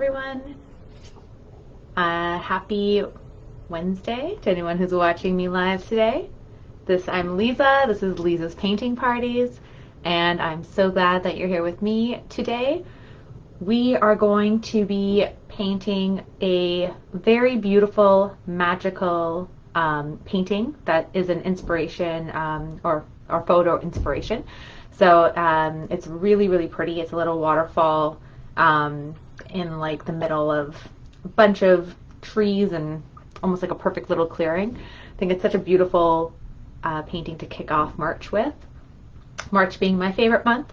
everyone. Happy Wednesday to anyone who's watching me live today. I'm Liza. This is Liza's Painting Parties, and I'm so glad that you're here with me today. We are going to be painting a very beautiful, magical painting that is an inspiration or photo inspiration. So it's really, really pretty. It's a little waterfall in like the middle of a bunch of trees and almost like a perfect little clearing. I think it's such a beautiful painting to kick off March with. March being my favorite month.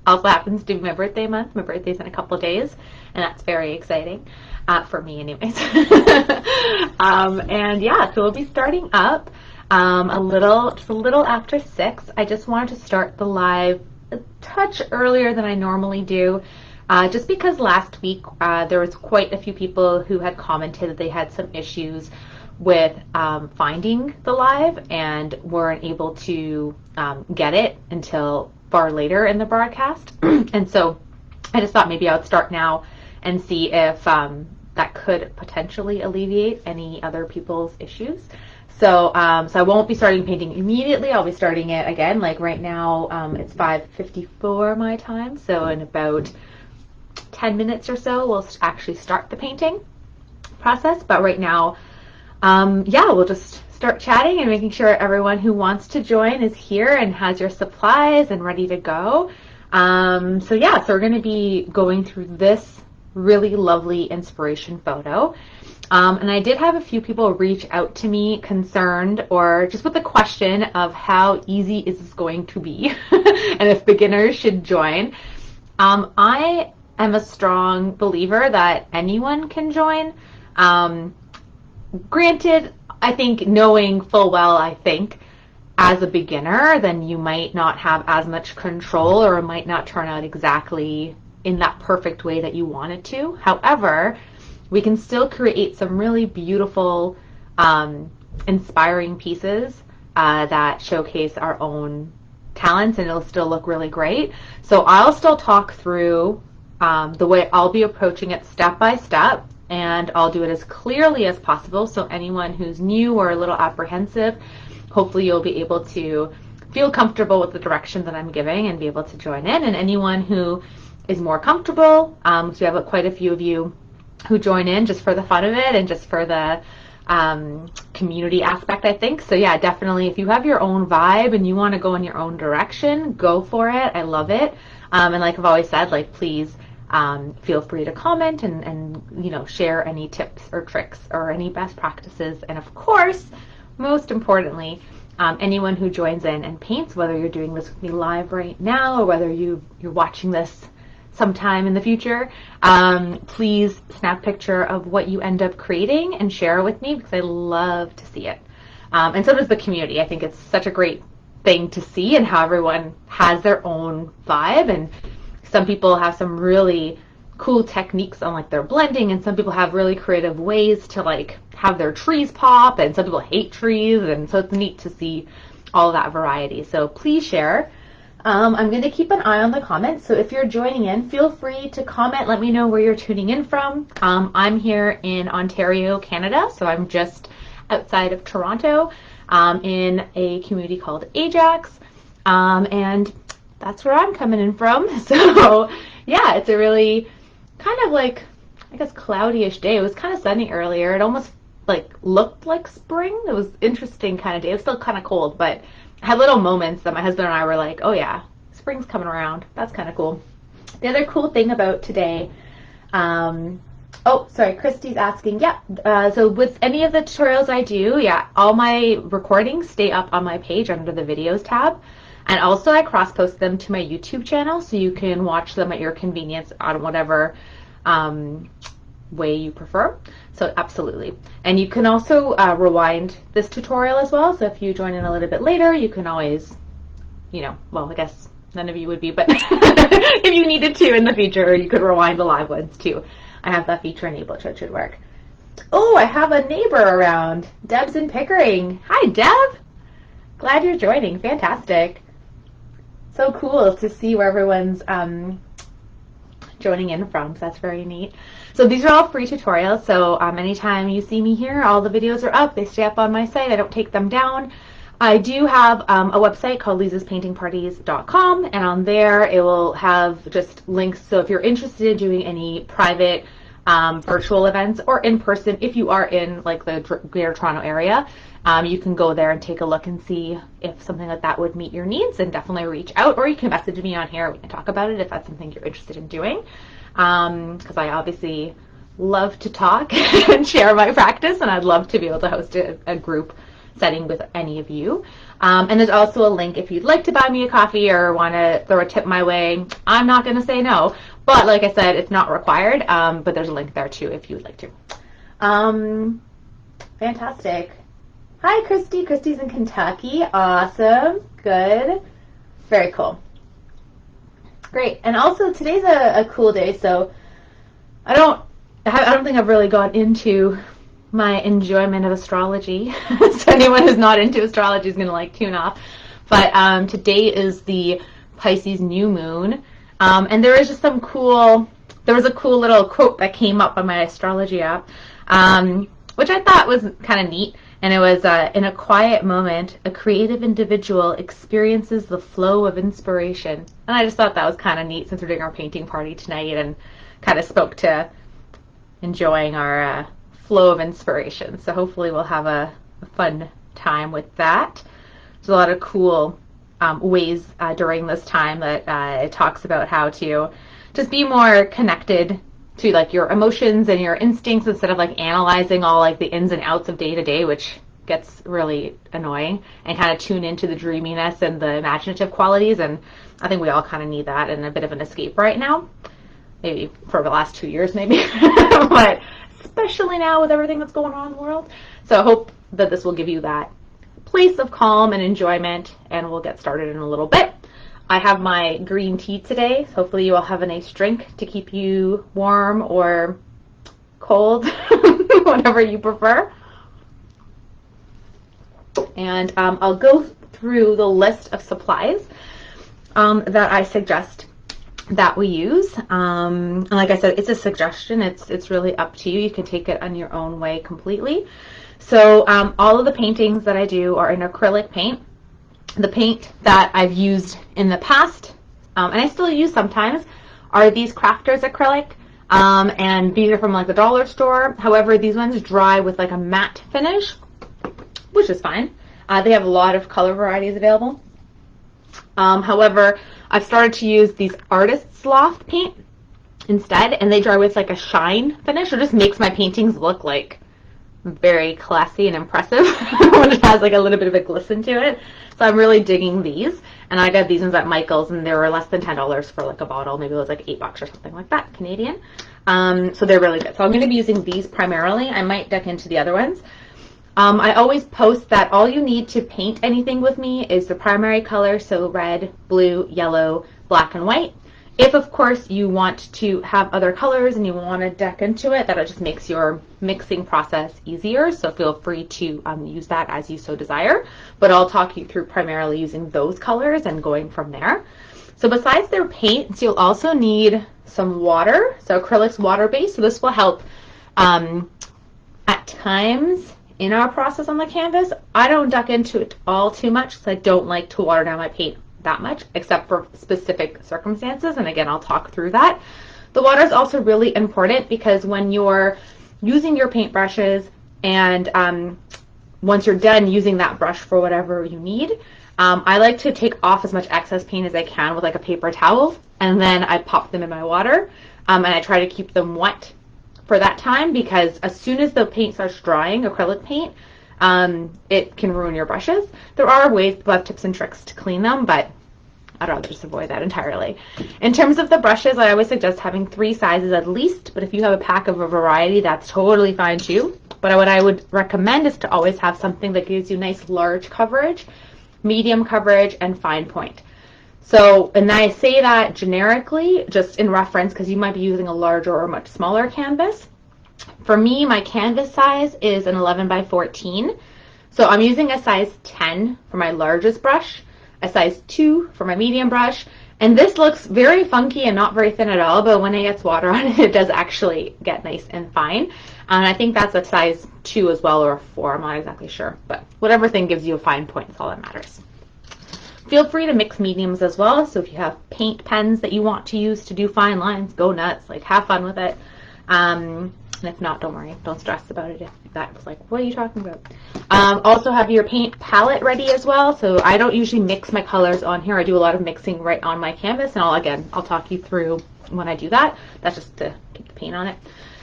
Also happens to be my birthday month. My birthday's in a couple of days, and that's very exciting for me anyways. And yeah, so we'll be starting up just a little after 6. I just wanted to start the live a touch earlier than I normally do. Just because last week there was quite a few people who had commented that they had some issues with finding the live and weren't able to get it until far later in the broadcast. And so I just thought maybe I would start now and see if that could potentially alleviate any other people's issues. So I won't be starting painting immediately. I'll be starting it again, like right now it's 5:54 my time, so in about 10 minutes or so we'll actually start the painting process. But right now, yeah, we'll just start chatting and making sure everyone who wants to join is here and has your supplies and ready to go. So yeah, so we're going to be going through this really lovely inspiration photo. And I did have a few people reach out to me concerned or just with the question of how easy is this going to be and if beginners should join. I am a strong believer that anyone can join. Granted, I think knowing full well, as a beginner, then you might not have as much control or it might not turn out exactly in that perfect way that you want it to. However, we can still create some really beautiful, inspiring pieces that showcase our own talents, and it'll still look really great. So I'll still talk through the way I'll be approaching it step by step, and I'll do it as clearly as possible. So anyone who's new or a little apprehensive, hopefully you'll be able to feel comfortable with the direction that I'm giving and be able to join in. And anyone who is more comfortable, so we have quite a few of you who join in just for the fun of it and just for the community aspect, I think. So yeah, definitely if you have your own vibe and you want to go in your own direction, go for it. I love it. And like I've always said, like please feel free to comment and you know, share any tips or tricks or any best practices. And of course, most importantly, anyone who joins in and paints, whether you're doing this with me live right now or whether you're watching this sometime in the future, please snap a picture of what you end up creating and share it with me because I love to see it. And so does the community. I think it's such a great thing to see and how everyone has their own vibe, and some people have some really cool techniques on like their blending, and some people have really creative ways to like have their trees pop, and some people hate trees, and so it's neat to see all that variety. So please share. I'm going to keep an eye on the comments, so if you're joining in, feel free to comment. Let me know where you're tuning in from. I'm here in Ontario, Canada, so I'm just outside of Toronto in a community called Ajax, and that's where I'm coming in from. So yeah, it's a really kind of like, I guess, cloudy-ish day. It was kind of sunny earlier. It almost like looked like spring. It was interesting kind of day. It was still kind of cold, but I had little moments that my husband and I were like, oh yeah, spring's coming around. That's kind of cool. The other cool thing about today, oh, sorry, Christy's asking, yeah, so with any of the tutorials I do, yeah, all my recordings stay up on my page under the videos tab. And also I cross-post them to my YouTube channel, so you can watch them at your convenience on whatever way you prefer. So absolutely. And you can also rewind this tutorial as well. So if you join in a little bit later, you can always, you know, well, I guess none of you would be, but if you needed to in the future, you could rewind the live ones too. I have that feature enabled, so it should work. Oh, I have a neighbor around. Deb's in Pickering. Hi, Deb. Glad you're joining. Fantastic. So cool to see where everyone's joining in from, so that's very neat. So these are all free tutorials, so anytime you see me here, all the videos are up. They stay up on my site. I don't take them down. I do have a website called lisaspaintingparties.com, and on there it will have just links. So if you're interested in doing any private virtual events or in person, if you are in like the Greater Toronto area, you can go there and take a look and see if something like that would meet your needs, and definitely reach out, or you can message me on here. We can talk about it if that's something you're interested in doing, because I obviously love to talk and share my practice, and I'd love to be able to host a group setting with any of you. And there's also a link if you'd like to buy me a coffee or want to throw a tip my way. I'm not going to say no, but like I said, it's not required, but there's a link there too if you would like to. Fantastic. Hi, Christy. Christy's in Kentucky. Awesome. Good. Very cool. Great. And also today's a cool day, so I don't think I've really gone into my enjoyment of astrology. So anyone who's not into astrology is going to like tune off. But today is the Pisces New Moon. And there was just there was a cool little quote that came up on my astrology app, which I thought was kind of neat. And it was, in a quiet moment, a creative individual experiences the flow of inspiration. And I just thought that was kind of neat since we're doing our painting party tonight, and kind of spoke to enjoying our flow of inspiration. So hopefully we'll have a fun time with that. There's a lot of cool ways during this time that it talks about how to just be more connected to like your emotions and your instincts instead of like analyzing all like the ins and outs of day to day, which gets really annoying, and kind of tune into the dreaminess and the imaginative qualities. And I think we all kind of need that and a bit of an escape right now, maybe for the last 2 years maybe, but especially now with everything that's going on in the world. So I hope that this will give you that place of calm and enjoyment, and we'll get started in a little bit. I have my green tea today. So hopefully you all have a nice drink to keep you warm or cold, whatever you prefer. And I'll go through the list of supplies that I suggest that we use. And like I said, it's a suggestion. It's really up to you. You can take it on your own way completely. So all of the paintings that I do are in acrylic paint. The paint that I've used in the past, and I still use sometimes, are these Crafters acrylic, and these are from like the dollar store. However, these ones dry with like a matte finish, which is fine. They have a lot of color varieties available. However, I've started to use these Artist's Loft paint instead, and they dry with like a shine finish. It just makes my paintings look like very classy and impressive when it has like a little bit of a glisten to it. So I'm really digging these, and I got these ones at Michael's, and they were less than $10 for like a bottle. Maybe it was like $8 or something like that, Canadian. So they're really good. So I'm going to be using these primarily. I might duck into the other ones. I always post that all you need to paint anything with me is the primary color, so red, blue, yellow, black, and white. If, of course, you want to have other colors and you want to deck into it, that just makes your mixing process easier. So feel free to use that as you so desire. But I'll talk you through primarily using those colors and going from there. So besides their paints, you'll also need some water. So acrylic's water-based. So this will help at times in our process on the canvas. I don't duck into it all too much because I don't like to water down my paint that much, except for specific circumstances, and again I'll talk through that. The water is also really important because when you're using your paintbrushes and once you're done using that brush for whatever you need, I like to take off as much excess paint as I can with like a paper towel, and then I pop them in my water, and I try to keep them wet for that time, because as soon as the paint starts drying, acrylic paint, it can ruin your brushes. There are ways, people have tips and tricks to clean them, but I'd rather just avoid that entirely. In terms of the brushes, I always suggest having 3 sizes at least, but if you have a pack of a variety, that's totally fine too. But what I would recommend is to always have something that gives you nice large coverage, medium coverage, and fine point. So, and I say that generically, just in reference, because you might be using a larger or much smaller canvas. For me, my canvas size is an 11 by 14. So I'm using a size 10 for my largest brush, a size 2 for my medium brush, And this looks very funky and not very thin at all, but when it gets water on it, it does actually get nice and fine. And I think that's a size 2 as well, or a 4, I'm not exactly sure. But whatever thing gives you a fine point is all that matters. Feel free to mix mediums as well. So if you have paint pens that you want to use to do fine lines, go nuts, like have fun with it. And if not, don't worry, don't stress about it. If that was like, what are you talking about? Also have your paint palette ready as well. So I don't usually mix my colors on here. I do a lot of mixing right on my canvas, and I'll talk you through when I do that. That's just to keep the paint on it.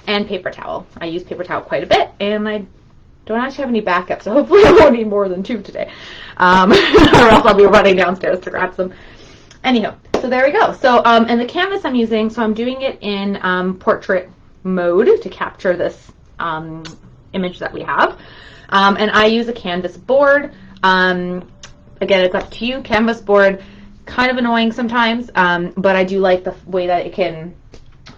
And paper towel. I use paper towel quite a bit, and I don't actually have any backup, so hopefully I won't need more than 2 today. Or else I'll be running downstairs to grab some. Anyhow, so there we go. So, and the canvas I'm using, so I'm doing it in portrait mode to capture this image that we have. And I use a canvas board. Again, it's up to you. Canvas board, kind of annoying sometimes, but I do like the way that it can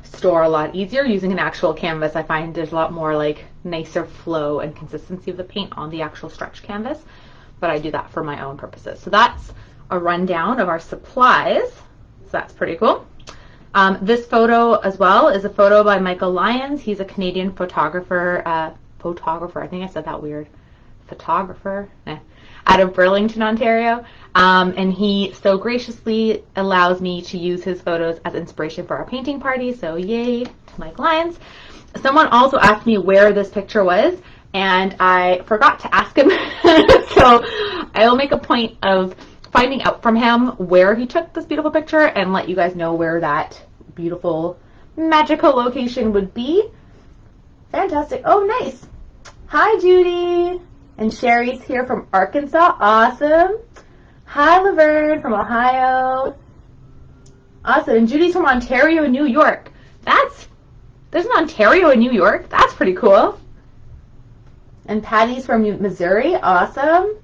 store a lot easier. Using an actual canvas, I find there's a lot more like nicer flow and consistency of the paint on the actual stretch canvas, but I do that for my own purposes. So that's a rundown of our supplies. So that's pretty cool. This photo as well is a photo by Michael Lyons. He's a Canadian photographer, I think I said that weird, out of Burlington, Ontario. And he so graciously allows me to use his photos as inspiration for our painting party. So yay to Mike Lyons. Someone also asked me where this picture was, and I forgot to ask him. So I'll make a point of finding out from him where he took this beautiful picture and let you guys know where that beautiful magical location would be. Fantastic. Oh, nice. Hi, Judy. And Sherry's here from Arkansas. Awesome. Hi, Laverne from Ohio. Awesome. And Judy's from Ontario and New York. There's an Ontario and New York. That's pretty cool. And Patty's from Missouri. Awesome.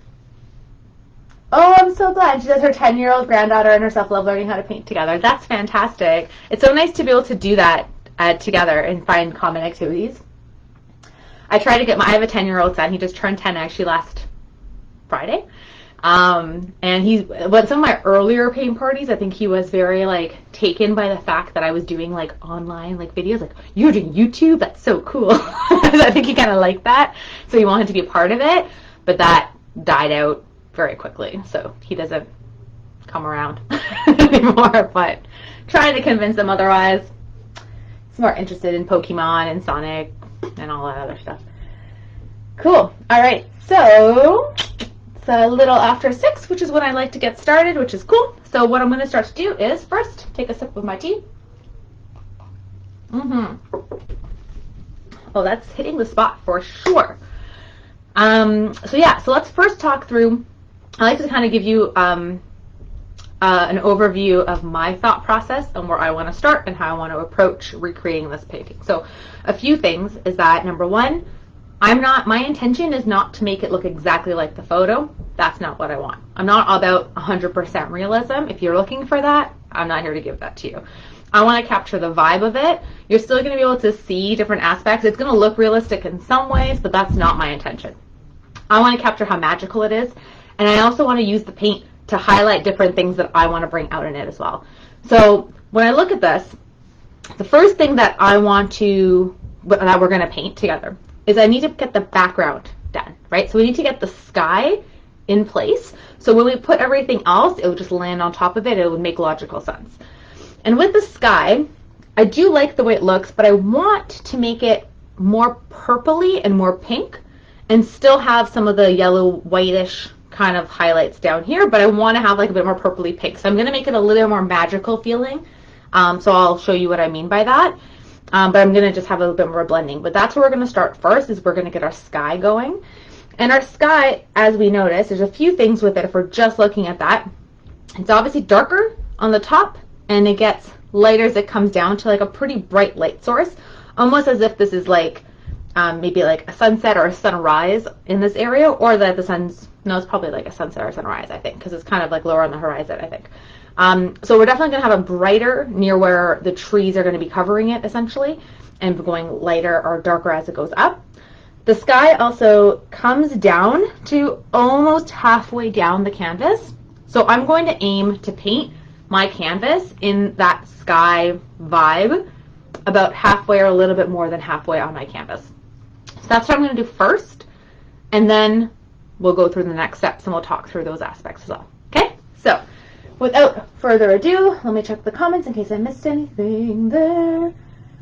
Oh, I'm so glad. She says her 10-year-old granddaughter and herself love learning how to paint together. That's fantastic. It's so nice to be able to do that together and find common activities. I try to get I have a 10-year-old son. He just turned 10 actually last Friday. And but some of my earlier paint parties, I think he was very like taken by the fact that I was doing like online like videos, like, you're doing YouTube? That's so cool. I think he kind of liked that. So he wanted to be a part of it, but that died out very quickly. So he doesn't come around anymore, but trying to convince him otherwise. He's more interested in Pokemon and Sonic and all that other stuff. Cool. All right. So it's a little after 6, which is when I like to get started, which is cool. So what I'm going to start to do is first take a sip of my tea. Oh, that's hitting the spot for sure. So yeah, so let's first talk through, I like to kind of give you an overview of my thought process and where I want to start and how I want to approach recreating this painting. So a few things is that, number one, my intention is not to make it look exactly like the photo. That's not what I want. I'm not about 100% realism. If you're looking for that, I'm not here to give that to you. I want to capture the vibe of it. You're still going to be able to see different aspects. It's going to look realistic in some ways, but that's not my intention. I want to capture how magical it is, and I also want to use the paint to highlight different things that I want to bring out in it as well. So when I look at this, the first thing that we're going to paint together is I need to get the background done, right? So we need to get the sky in place. So when we put everything else, it will just land on top of it. It would make logical sense. And with the sky, I do like the way it looks, but I want to make it more purpley and more pink and still have some of the yellow, whitish kind of highlights down here, but I want to have like a bit more purpley pink. So I'm going to make it a little more magical feeling. So I'll show you what I mean by that. But I'm going to just have a little bit more blending. But that's where we're going to start first, is we're going to get our sky going. And our sky, as we notice, there's a few things with it if we're just looking at that. It's obviously darker on the top, and it gets lighter as it comes down to like a pretty bright light source, almost as if this is like maybe like a sunset or a sunrise in this area, or that the sun's, no, it's probably like a sunset or a sunrise, I think, because it's kind of like lower on the horizon, I think. So we're definitely going to have a brighter near where the trees are going to be covering it, essentially, and going lighter or darker as it goes up. The sky also comes down to almost halfway down the canvas. So I'm going to aim to paint my canvas in that sky vibe about halfway or a little bit more than halfway on my canvas. So that's what I'm going to do first, and then we'll go through the next steps and we'll talk through those aspects as well. Okay, so without further ado, let me check the comments in case I missed anything there.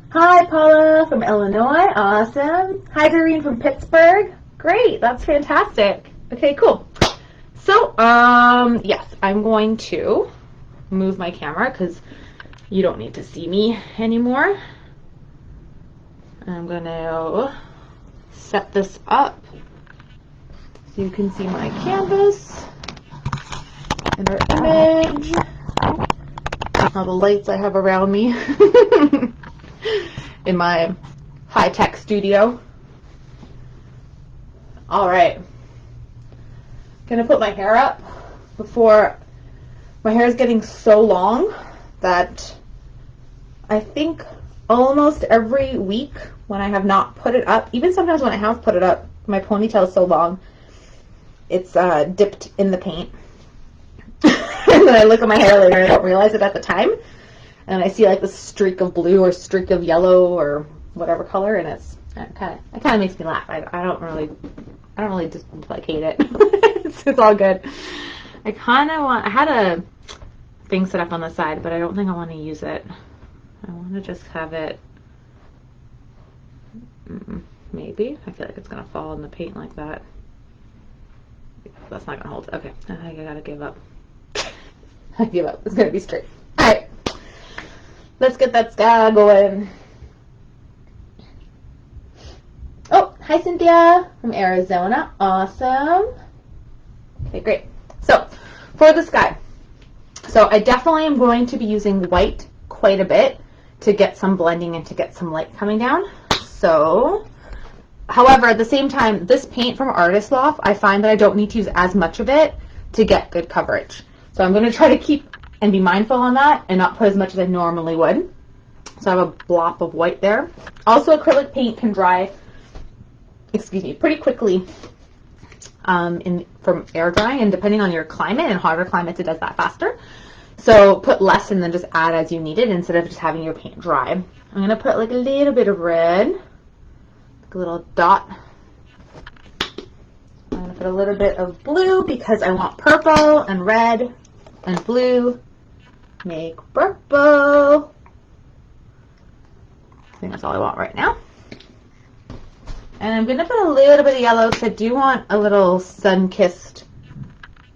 Hi, Paula from Illinois. Awesome. Hi, Doreen from Pittsburgh. Great. That's fantastic. Okay, cool. So, yes, I'm going to move my camera because you don't need to see me anymore. I'm going to set this up so you can see my canvas and our image. All the lights I have around me in my high-tech studio. All right. Gonna put my hair up before my hair is getting so long that I think almost every week when I have not put it up, even sometimes when I have put it up, my ponytail is so long, it's dipped in the paint. And then I look at my hair later and I don't realize it at the time. And I see like this streak of blue or streak of yellow or whatever color, and it kind of makes me laugh. I don't really just like hate it. It's all good. I had a thing set up on the side, but I don't think I want to use it. I want to just have it, maybe. I feel like it's going to fall in the paint like that. That's not going to hold. Okay, I think I got to give up. I give up. It's going to be straight. All right. Let's get that sky going. Oh, hi Cynthia from Arizona. Awesome. Okay, great. So, for the sky. So, I definitely am going to be using white quite a bit to get some blending and to get some light coming down. So, however, at the same time, this paint from Artist Loft, I find that I don't need to use as much of it to get good coverage. So, I'm going to try to keep and be mindful on that and not put as much as I normally would. So I have a blob of white there. Also, acrylic paint can dry, pretty quickly from air drying, and depending on your climate, in hotter climates it does that faster. So put less and then just add as you need it instead of just having your paint dry. I'm going to put like a little bit of red, like a little dot. I'm going to put a little bit of blue because I want purple and red and blue. Make purple. I think that's all I want right now. And I'm going to put a little bit of yellow because I do want a little sun-kissed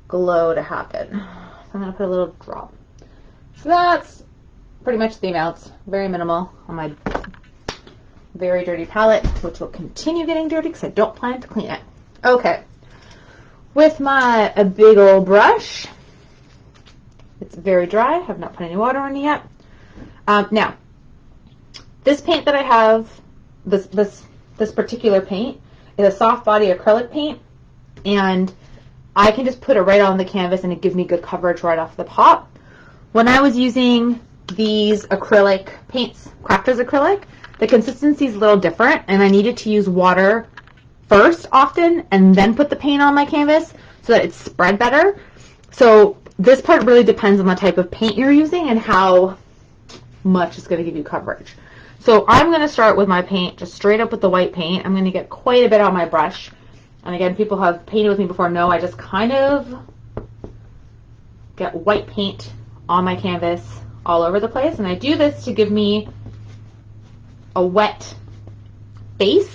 glow to happen. So I'm going to put a little drop. So that's pretty much the amounts. Very minimal on my very dirty palette, which will continue getting dirty because I don't plan to clean it. Okay. With my big old brush. It's very dry. I have not put any water on it yet. Now, this paint that I have, this particular paint, is a soft body acrylic paint, and I can just put it right on the canvas and it gives me good coverage right off the pop. When I was using these acrylic paints, Crafters acrylic, the consistency is a little different, and I needed to use water first often and then put the paint on my canvas so that it spread better. So this part really depends on the type of paint you're using and how much it's going to give you coverage. So I'm going to start with my paint, just straight up with the white paint. I'm going to get quite a bit on my brush. And again, people who have painted with me before know I just kind of get white paint on my canvas all over the place. And I do this to give me a wet base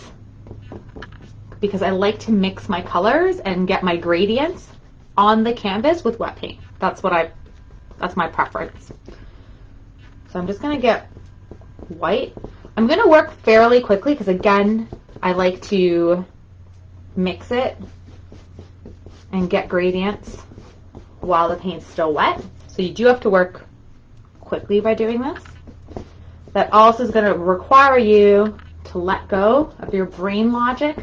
because I like to mix my colors and get my gradients on the canvas with wet paint. That's my preference. So I'm just going to get white. I'm going to work fairly quickly because, again, I like to mix it and get gradients while the paint's still wet. So you do have to work quickly by doing this. That also is going to require you to let go of your brain logic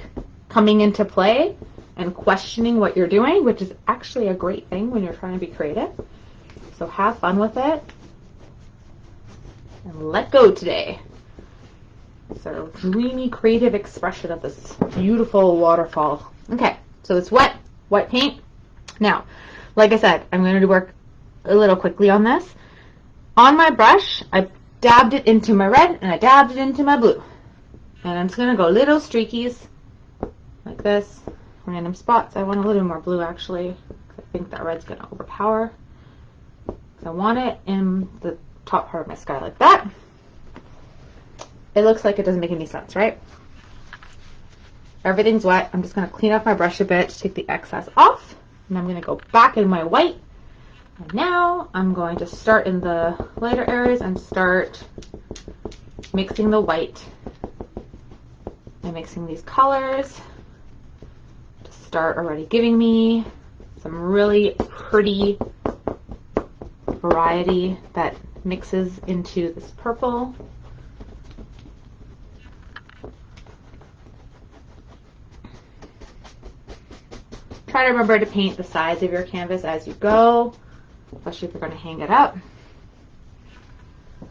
coming into play and questioning what you're doing, which is actually a great thing when you're trying to be creative. So have fun with it and let go today. It's a dreamy, creative expression of this beautiful waterfall. Okay, so it's white paint. Now, like I said, I'm going to work a little quickly on this On my brush, I dabbed it into my red and I dabbed it into my blue. And I'm just going to go little streakies like this, random spots. I want a little more blue actually. I think that red's going to overpower. I want it in the top part of my sky like that. It looks like it doesn't make any sense, right? Everything's wet. I'm just going to clean up my brush a bit to take the excess off. And I'm going to go back in my white. And now I'm going to start in the lighter areas and start mixing the white and mixing these colors to start already giving me some really pretty variety that mixes into this purple. Try to remember to paint the sides of your canvas as you go, especially if you're going to hang it up.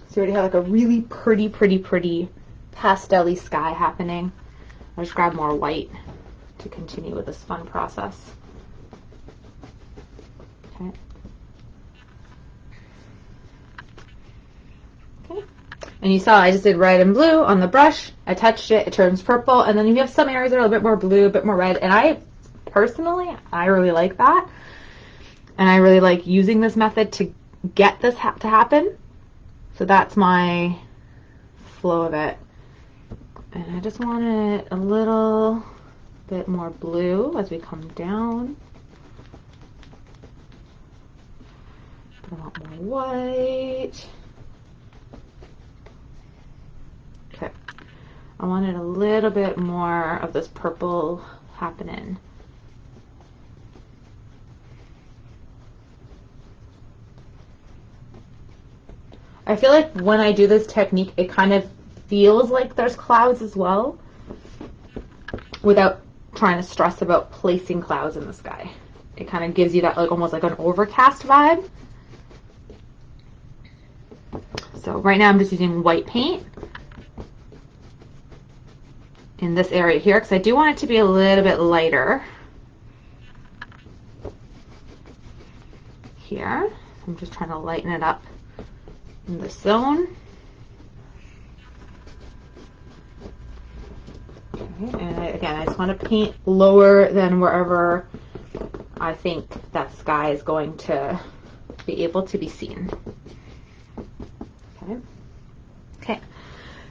So you already have like a really pretty pastel-y sky happening. I'll just grab more white to continue with this fun process. Okay. Okay. And you saw I just did red and blue on the brush. I touched it, it turns purple, and then you have some areas that are a bit more blue, a bit more red, and I really like that. And I really like using this method to get this to happen. So that's my flow of it. And I just want it a little bit more blue as we come down. I want more white. Okay. I wanted a little bit more of this purple happening. I feel like when I do this technique, it kind of feels like there's clouds as well, without trying to stress about placing clouds in the sky. It kind of gives you that like almost like an overcast vibe. So right now I'm just using white paint in this area here because I do want it to be a little bit lighter here. I'm just trying to lighten it up in this zone. Okay, and again, I just want to paint lower than wherever I think that sky is going to be able to be seen. Okay. Okay.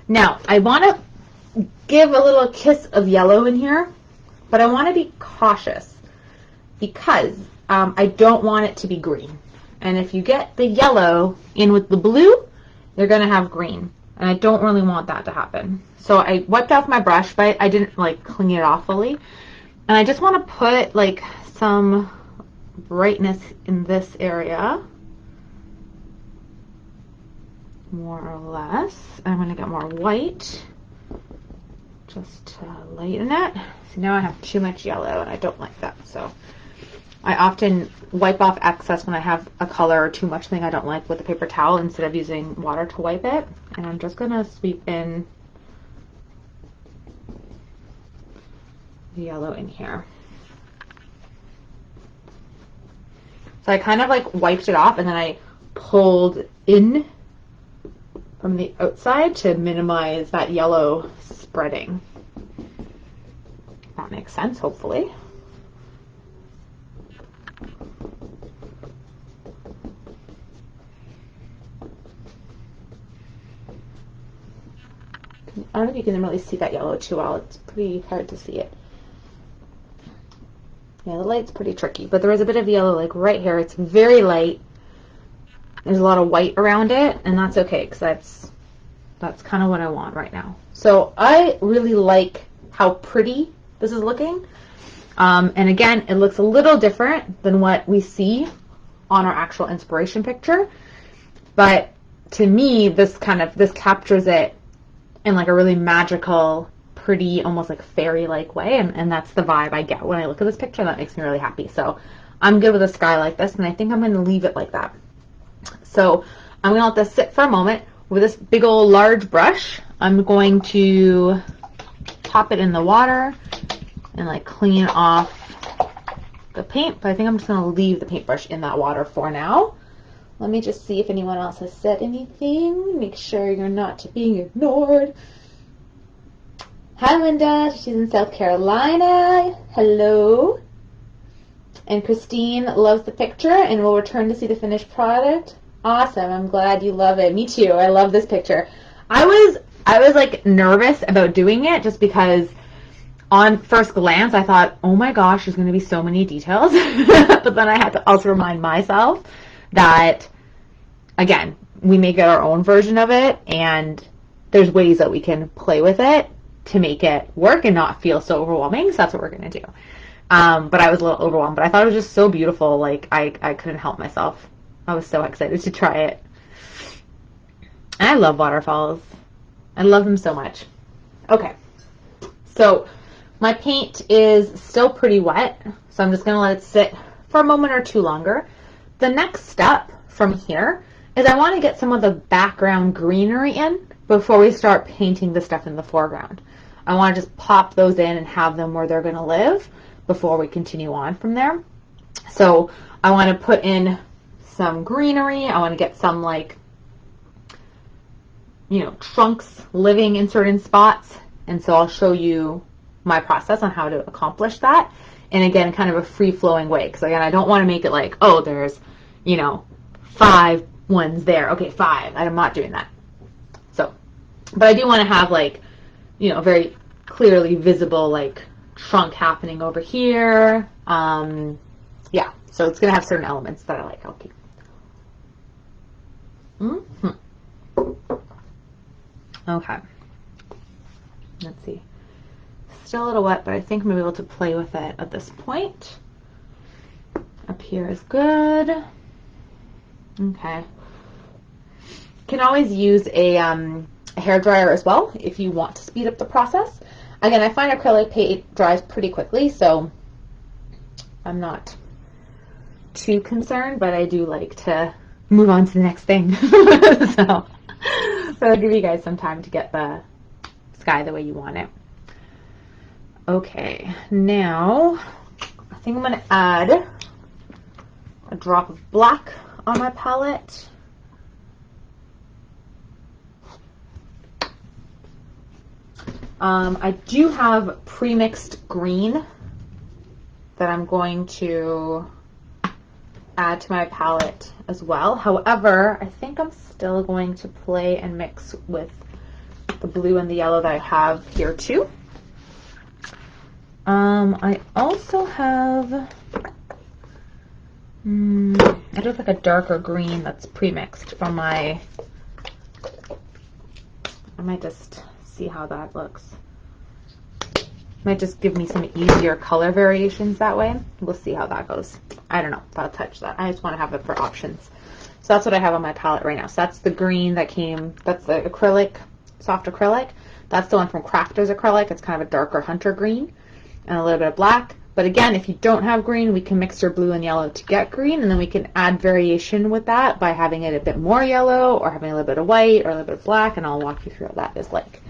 Now, I want to give a little kiss of yellow in here, but I want to be cautious because I don't want it to be green. And if you get the yellow in with the blue, you're going to have green. And I don't really want that to happen. So I wiped off my brush, but I didn't like clean it off fully. And I just want to put like some brightness in this area. More or less. I'm going to get more white just to lighten it. So now I have too much yellow and I don't like that. So I often wipe off excess when I have a color or too much thing I don't like with a paper towel instead of using water to wipe it. And I'm just going to sweep in the yellow in here. So I kind of like wiped it off and then I pulled in from the outside to minimize that yellow spreading. That makes sense, hopefully. I don't know if you can really see that yellow too well. It's pretty hard to see it. Yeah, the light's pretty tricky, but there is a bit of yellow like right here. It's very light. There's a lot of white around it, and that's okay because that's kind of what I want right now. So I really like how pretty this is looking. And again, it looks a little different than what we see on our actual inspiration picture. But to me, this captures it in like a really magical, pretty, almost like fairy-like way. And that's the vibe I get when I look at this picture. That makes me really happy. So I'm good with a sky like this, and I think I'm going to leave it like that. So I'm going to let this sit for a moment. With this big old large brush, I'm going to pop it in the water and like clean off the paint. But I think I'm just going to leave the paintbrush in that water for now. Let me just see if anyone else has said anything. Make sure you're not being ignored. Hi, Linda. She's in South Carolina. Hello. And Christine loves the picture and will return to see the finished product. Awesome. I'm glad you love it. Me too. I love this picture. I was like nervous about doing it just because on first glance I thought, oh my gosh, there's going to be so many details. But then I had to also remind myself that, again, we may get our own version of it, and there's ways that we can play with it to make it work and not feel so overwhelming. So that's what we're going to do. But I was a little overwhelmed, but I thought it was just so beautiful. Like, I couldn't help myself. I was so excited to try it. And I love waterfalls. I love them so much. Okay. So my paint is still pretty wet, so I'm just going to let it sit for a moment or two longer. The next step from here is I want to get some of the background greenery in before we start painting the stuff in the foreground. I want to just pop those in and have them where they're going to live before we continue on from there. So I want to put in some greenery. I want to get some, like, you know, trunks living in certain spots. And so I'll show you my process on how to accomplish that. And again, kind of a free-flowing way. Because again, I don't want to make it like, oh, there's, you know, 5 ones there. Okay, 5. I'm not doing that. So, but I do want to have, like, you know, very clearly visible, like, trunk happening over here. Yeah, so it's going to have certain elements that I like. I'll keep. Okay. Let's see. Still a little wet, but I think I'm going to be able to play with it at this point. Up here is good. Okay. Can always use a hairdryer as well if you want to speed up the process. Again, I find acrylic paint dries pretty quickly, so I'm not too concerned, but I do like to move on to the next thing. So I'll give you guys some time to get the sky the way you want it. Okay, now I think I'm going to add a drop of black on my palette. I do have pre-mixed green that I'm going to add to my palette as well. However, I think I'm still going to play and mix with the blue and the yellow that I have here too. I also have, I do have like a darker green that's pre-mixed from my, I might just see how that looks. Might just give me some easier color variations that way. We'll see how that goes. I don't know if I'll touch that. I just want to have it for options. So that's what I have on my palette right now. So that's the green that came, that's the acrylic, soft acrylic. That's the one from Crafters Acrylic. It's kind of a darker hunter green and a little bit of black. But again, if you don't have green, we can mix your blue and yellow to get green, and then we can add variation with that by having it a bit more yellow or having a little bit of white or a little bit of black, and I'll walk you through what that is like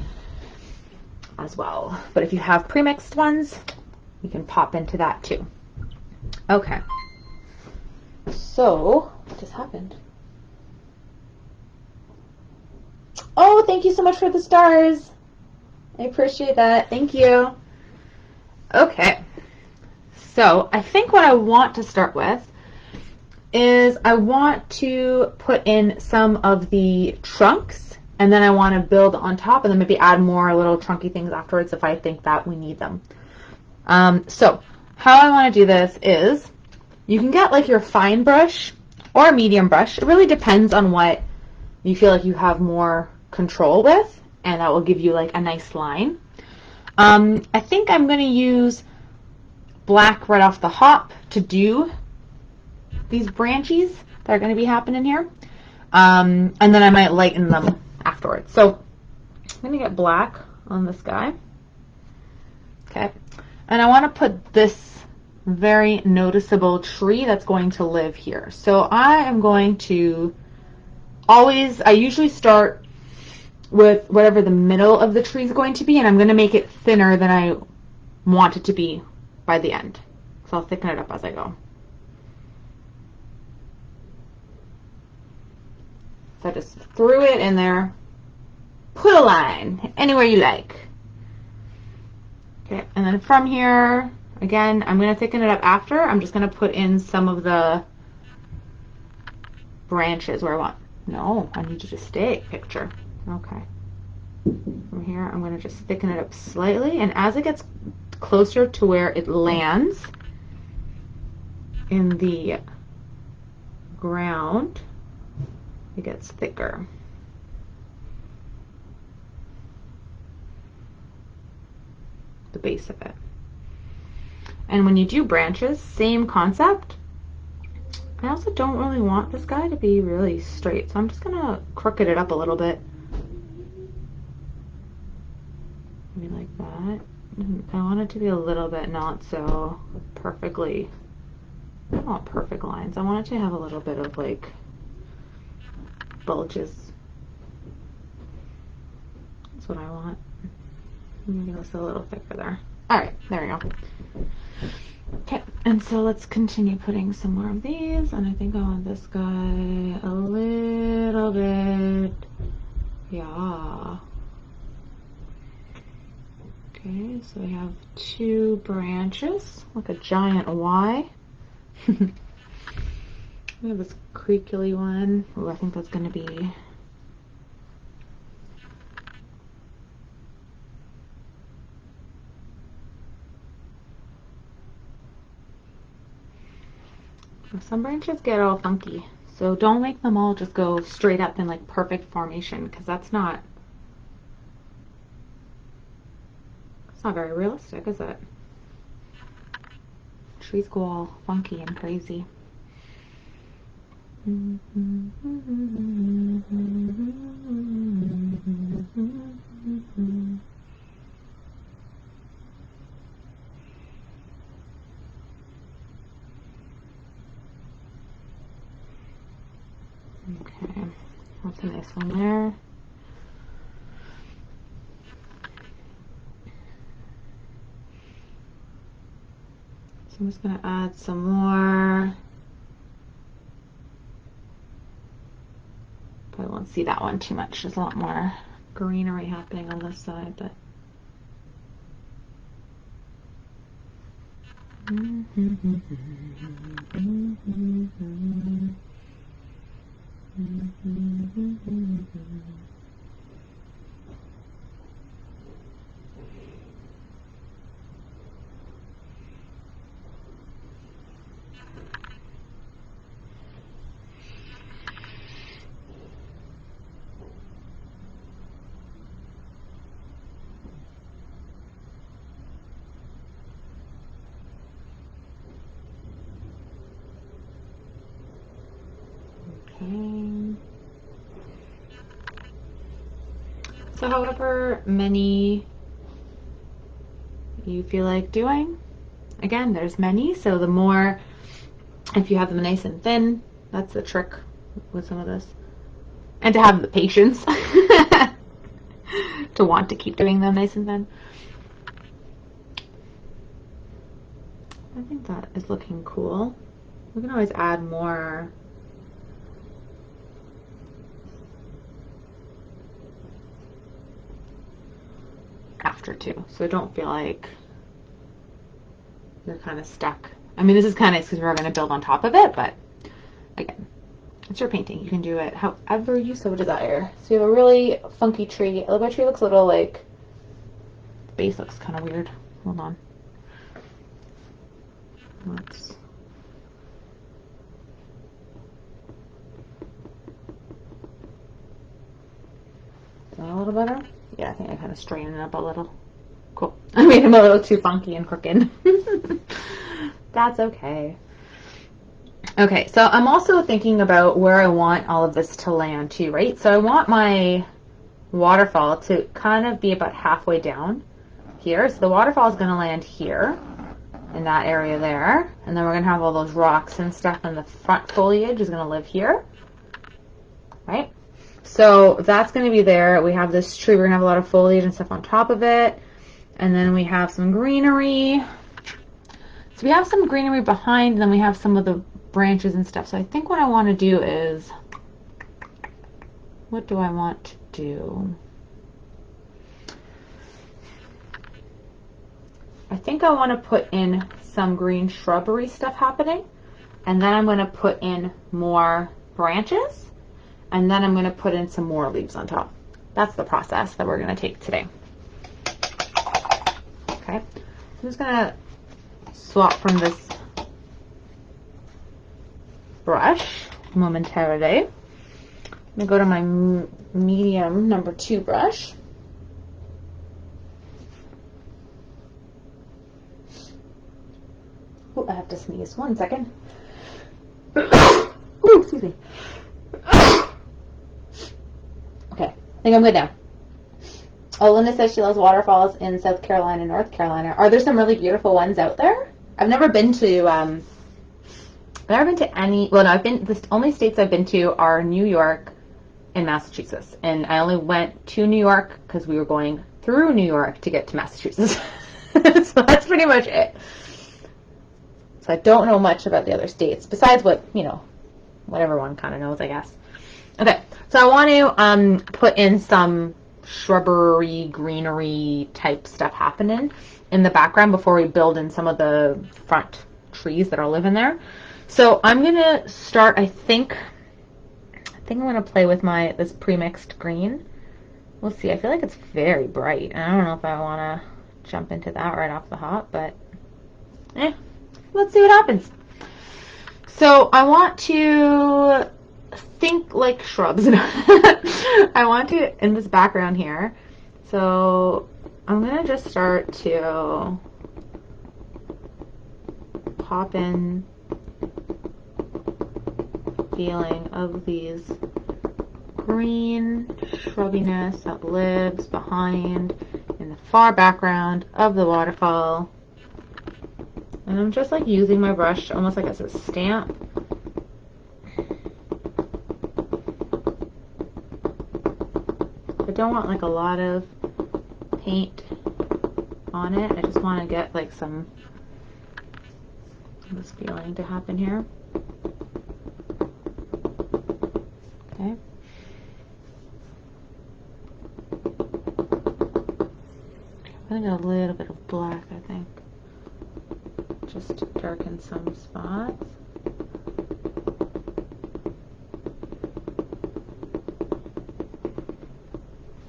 as well. But if you have pre-mixed ones, you can pop into that too. Okay. So, what just happened? Oh, thank you so much for the stars. I appreciate that. Thank you. Okay. So, I think what I want to start with is I want to put in some of the trunks, and then I want to build on top and then maybe add more little trunky things afterwards if I think that we need them. So how I want to do this is you can get like your fine brush or a medium brush. It really depends on what you feel like you have more control with, and that will give you like a nice line. I think I'm going to use black right off the hop to do these branches that are going to be happening here. And then I might lighten them afterwards. So I'm going to get black on this guy. Okay. And I want to put this very noticeable tree that's going to live here. So I am going to I usually start with whatever the middle of the tree is going to be, and I'm going to make it thinner than I want it to be by the end. So I'll thicken it up as I go. So I just threw it in there. Put a line anywhere you like. Okay, and then from here, again, I'm going to thicken it up after. I'm just going to put in some of the branches where I want. No, I need you to stay, picture. Okay. From here, I'm going to just thicken it up slightly, and as it gets closer to where it lands in the ground, it gets thicker. The base of it. And when you do branches, same concept. I also don't really want this guy to be really straight, so I'm just gonna crooked it up a little bit. Maybe like that. I want it to be a little bit not so perfectly, I don't want perfect lines. I want it to have a little bit of like bulges. That's what I want. Maybe it's a little thicker there. Alright, there we go. Okay, and so let's continue putting some more of these, and I think I want this guy a little bit, yeah. Okay, so we have 2 branches, like a giant Y. We have this creakly one. Oh, I think that's going to be some branches get all funky, so don't make them all just go straight up in like perfect formation, because that's not very realistic, is it? Trees go all funky and crazy. Okay, that's a nice one there. So I'm just going to add some more. Probably won't see that one too much. There's a lot more greenery happening on this side, but so however many you feel like doing, again, there's many, so the more, if you have them nice and thin, that's the trick with some of this, and to have the patience to want to keep doing them nice and thin. I think that is looking cool. We can always add more after too, so don't feel like you're kind of stuck. I mean, this is kind of because we're going to build on top of it, but again, it's your painting. You can do it however you so desire. So you have a really funky tree. The tree looks a little like, the base looks kind of weird. Hold on. Let's, is that a little better? Yeah, I think I kind of straightened it up a little. Cool. I made him a little too funky and crooked. That's okay. Okay, so I'm also thinking about where I want all of this to land too, right? So I want my waterfall to kind of be about halfway down here. So the waterfall is going to land here in that area there. And then we're going to have all those rocks and stuff, and the front foliage is going to live here, right? So that's going to be there. We have this tree. We're going to have a lot of foliage and stuff on top of it. And then we have some greenery. So we have some greenery behind, and then we have some of the branches and stuff. So I think what I want to do is what do I want to do? I think I want to put in some green shrubbery stuff happening, and then I'm going to put in more branches, and then I'm going to put in some more leaves on top. That's the process that we're going to take today. Okay, I'm just going to swap from this brush momentarily. I'm going to go to my medium number 2 brush. Oh, I have to sneeze. 1 second. Ooh, excuse me. Okay, I think I'm good now. Oh, Linda says she loves waterfalls in South Carolina, North Carolina. Are there some really beautiful ones out there? I've never been to any. Well, no, the only states I've been to are New York and Massachusetts, and I only went to New York because we were going through New York to get to Massachusetts. So that's pretty much it. So I don't know much about the other states besides what, what everyone kind of knows, I guess. Okay, so I want to put in some shrubbery, greenery type stuff happening in the background before we build in some of the front trees that are living there. So I'm gonna start. I think I'm gonna play with this pre-mixed green. We'll see. I feel like it's very bright. I don't know if I want to jump into that right off the hop, but let's see what happens. So I want to think like shrubs. I want to, in this background here, so I'm going to just start to pop in feeling of these green shrubiness that lives behind in the far background of the waterfall. And I'm just like using my brush almost like as a stamp. I don't want like a lot of paint on it. I just want to get like some of this feeling to happen here. Okay. I'm gonna get a little bit of black, I think, just to darken some spots.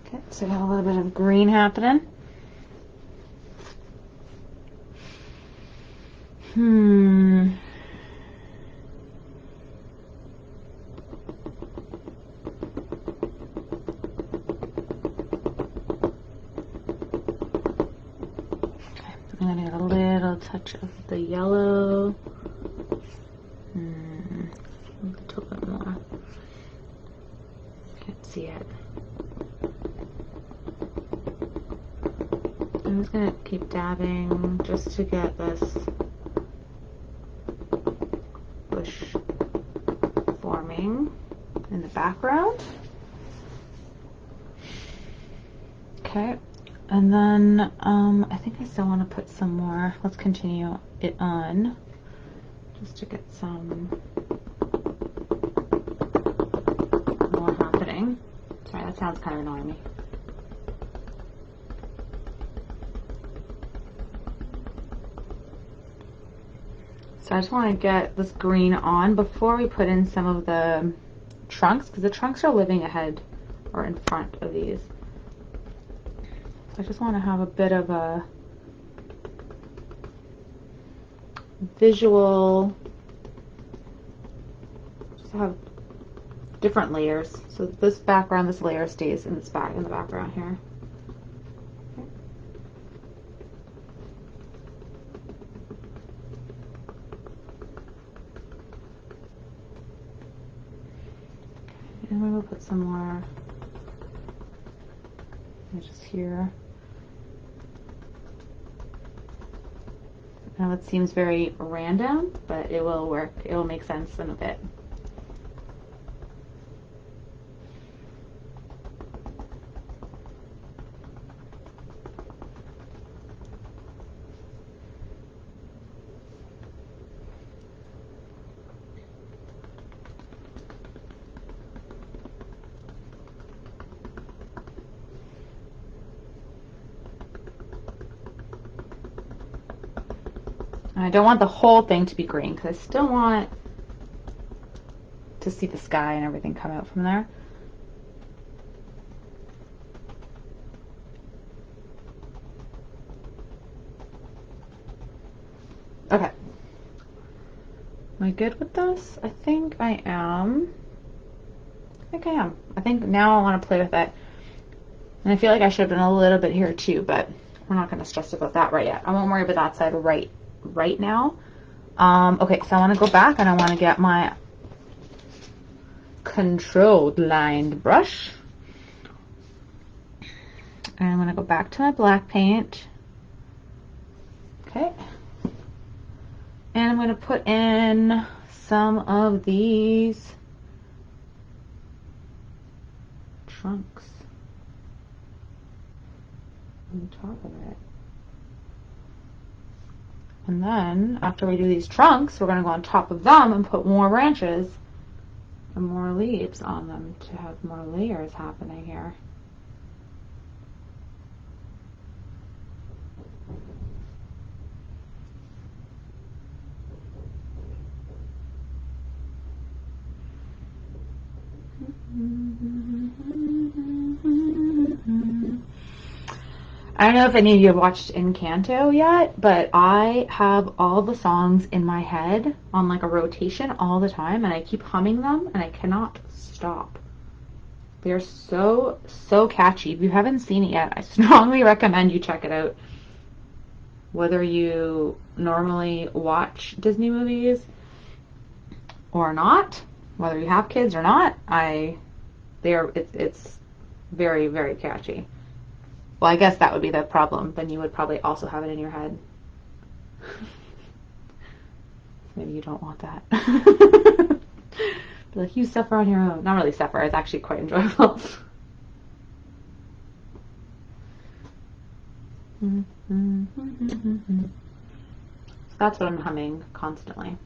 Okay, so I got a little bit of green happening. I'm gonna get a little touch of the yellow. A little bit more. Can't see it. I'm just gonna keep dabbing just to get this bush forming in the background. Okay. And then I think I still want to put some more. Let's continue it on just to get some more happening. Sorry, that sounds kind of annoying me. So I just want to get this green on before we put in some of the trunks, because the trunks are living ahead or in front of these. I just want to have a bit of a visual, just have different layers. So this background, this layer stays in the background here. And we will put some more just here. Now it seems very random, but it will work. It will make sense in a bit. And I don't want the whole thing to be green because I still want to see the sky and everything come out from there. Okay. Am I good with this? I think I am. I think now I want to play with it. And I feel like I should have done a little bit here too, but we're not going to stress about that right yet. I won't worry about that side right now. Okay, so I want to go back and I want to get my controlled lined brush. And I'm going to go back to my black paint. Okay. And I'm going to put in some of these trunks on top of it. And then after we do these trunks, we're going to go on top of them and put more branches and more leaves on them to have more layers happening here. I don't know if any of you have watched Encanto yet, but I have all the songs in my head on like a rotation all the time, and I keep humming them and I cannot stop. They're so catchy. If you haven't seen it yet, I strongly recommend you check it out. Whether you normally watch Disney movies or not, whether you have kids or not, it's very, very catchy. Well, I guess that would be the problem. Then you would probably also have it in your head. Maybe you don't want that. Be like, you suffer on your own. Not really suffer. It's actually quite enjoyable. So that's what I'm humming constantly.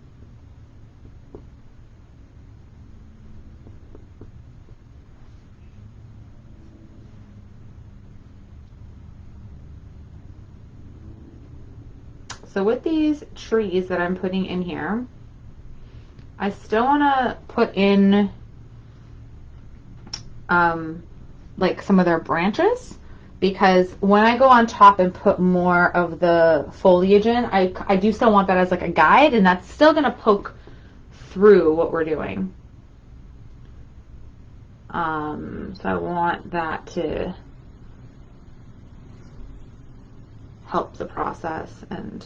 So with these trees that I'm putting in here, I still want to put in like some of their branches, because when I go on top and put more of the foliage in, I do still want that as like a guide, and that's still going to poke through what we're doing. So I want that to help the process and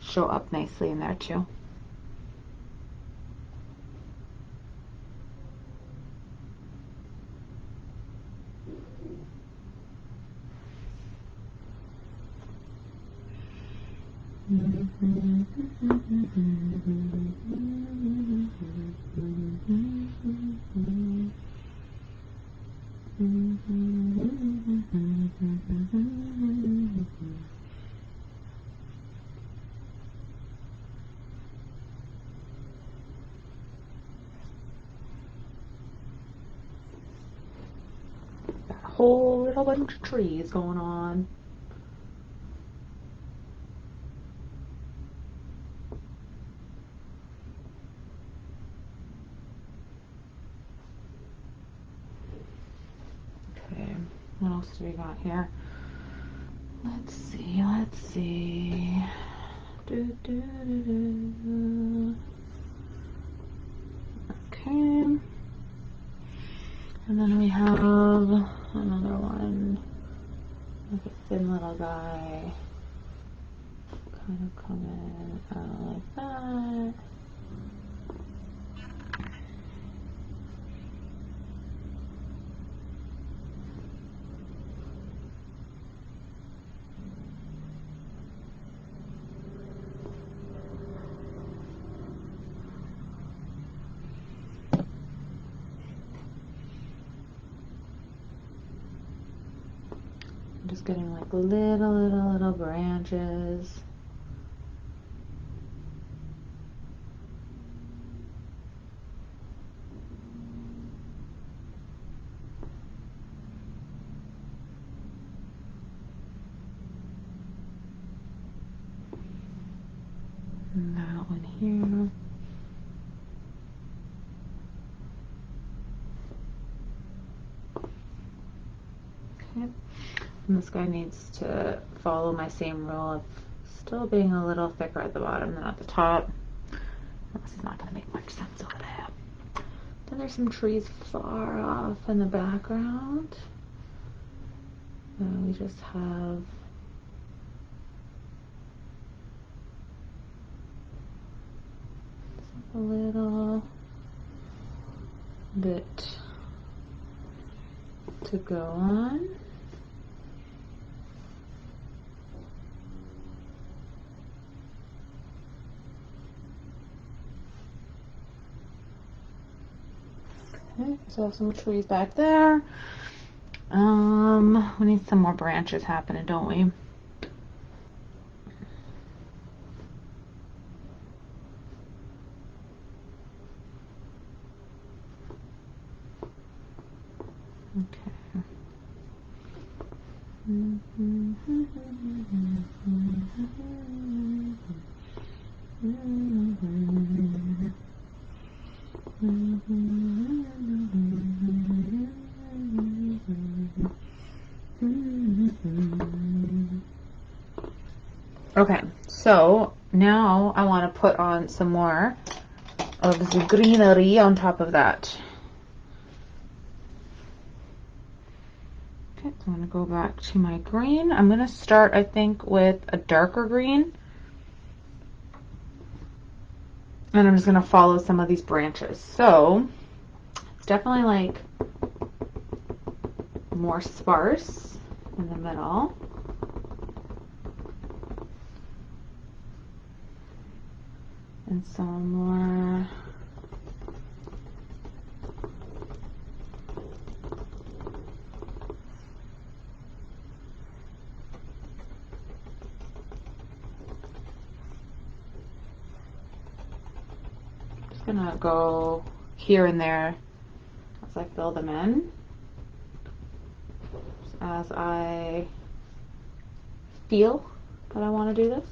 show up nicely in there too. Got a whole little bunch of trees going on. Okay, what else do we got here? Let's see. Okay. And then we have another one, like a thin little guy, kind of coming out like that. Just getting like little branches. And that one here. Okay. And this guy needs to follow my same rule of still being a little thicker at the bottom than at the top. This is not going to make much sense over there. Then there's some trees far off in the background. And we just have a little bit to go on. Okay, so some trees back there. We need some more branches happening, don't we? Okay. Okay, so now I want to put on some more of the greenery on top of that. Okay, so I'm going to go back to my green. I'm going to start, I think, with a darker green. And I'm just going to follow some of these branches. So it's definitely like more sparse in the middle. And some more just gonna go here and there as I fill them in, as I feel that I want to do this.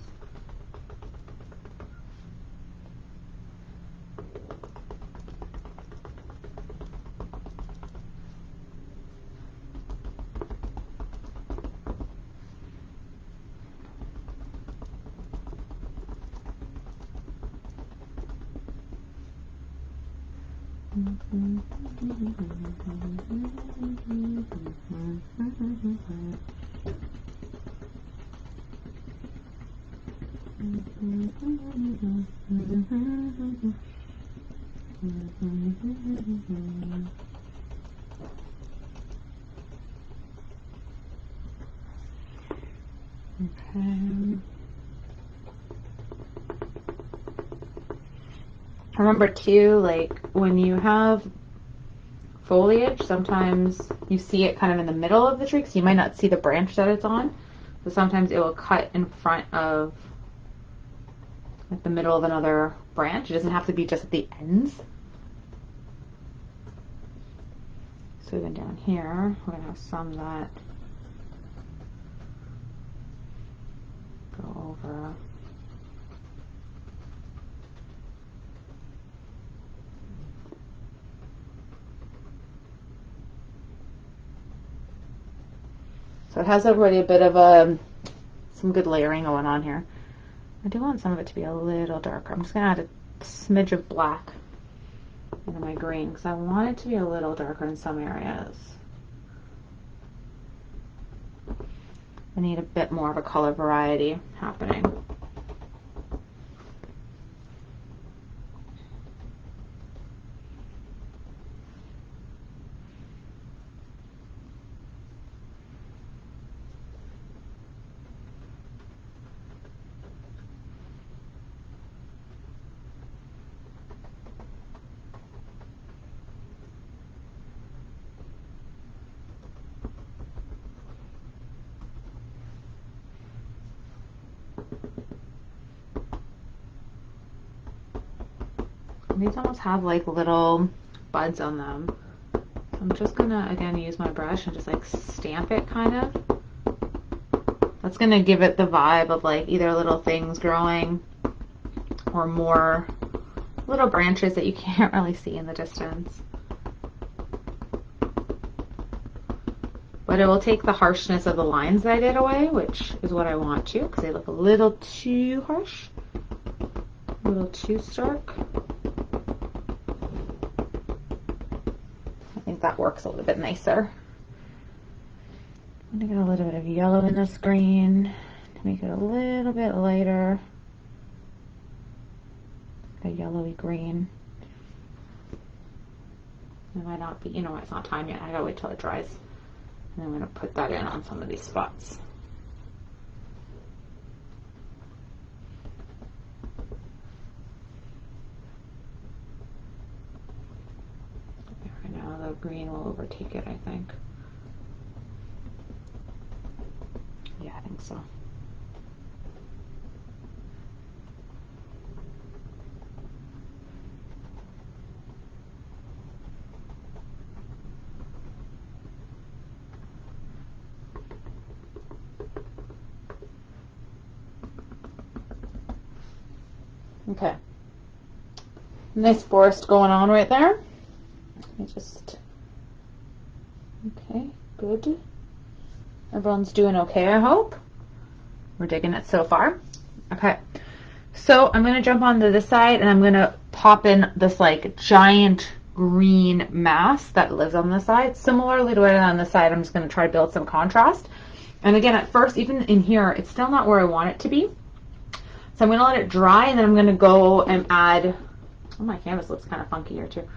Okay. Remember too, like when you have foliage, sometimes you see it kind of in the middle of the tree, because you might not see the branch that it's on. So sometimes it will cut in front of like the middle of another branch. It doesn't have to be just at the ends. So even down here, we're gonna have some that go over. So it has already a bit of some good layering going on here. I do want some of it to be a little darker. I'm just gonna add a smidge of black into my green because I want it to be a little darker in some areas. I need a bit more of a color variety happening. These almost have like little buds on them. I'm just gonna again use my brush and just like stamp it kind of. That's gonna give it the vibe of like either little things growing or more little branches that you can't really see in the distance. But it will take the harshness of the lines that I did away, which is what I want to, because they look a little too harsh, a little too stark. I think that works a little bit nicer. I'm going to get a little bit of yellow in this green to make it a little bit lighter. A yellowy green. It might not be, you know, it's not time yet. I gotta wait till it dries. And I'm going to put that in on some of these spots. Right now the green will overtake it, I think. Yeah, I think so. Okay. Nice forest going on right there. Let me just, okay, good. Everyone's doing okay, I hope. We're digging it so far. Okay. So I'm going to jump onto this side and I'm going to pop in this like giant green mass that lives on this side. Similarly to what I did on this side, I'm just going to try to build some contrast. And again, at first, even in here, it's still not where I want it to be. So I'm going to let it dry, and then I'm going to go and add, oh, my canvas looks kind of funky here too.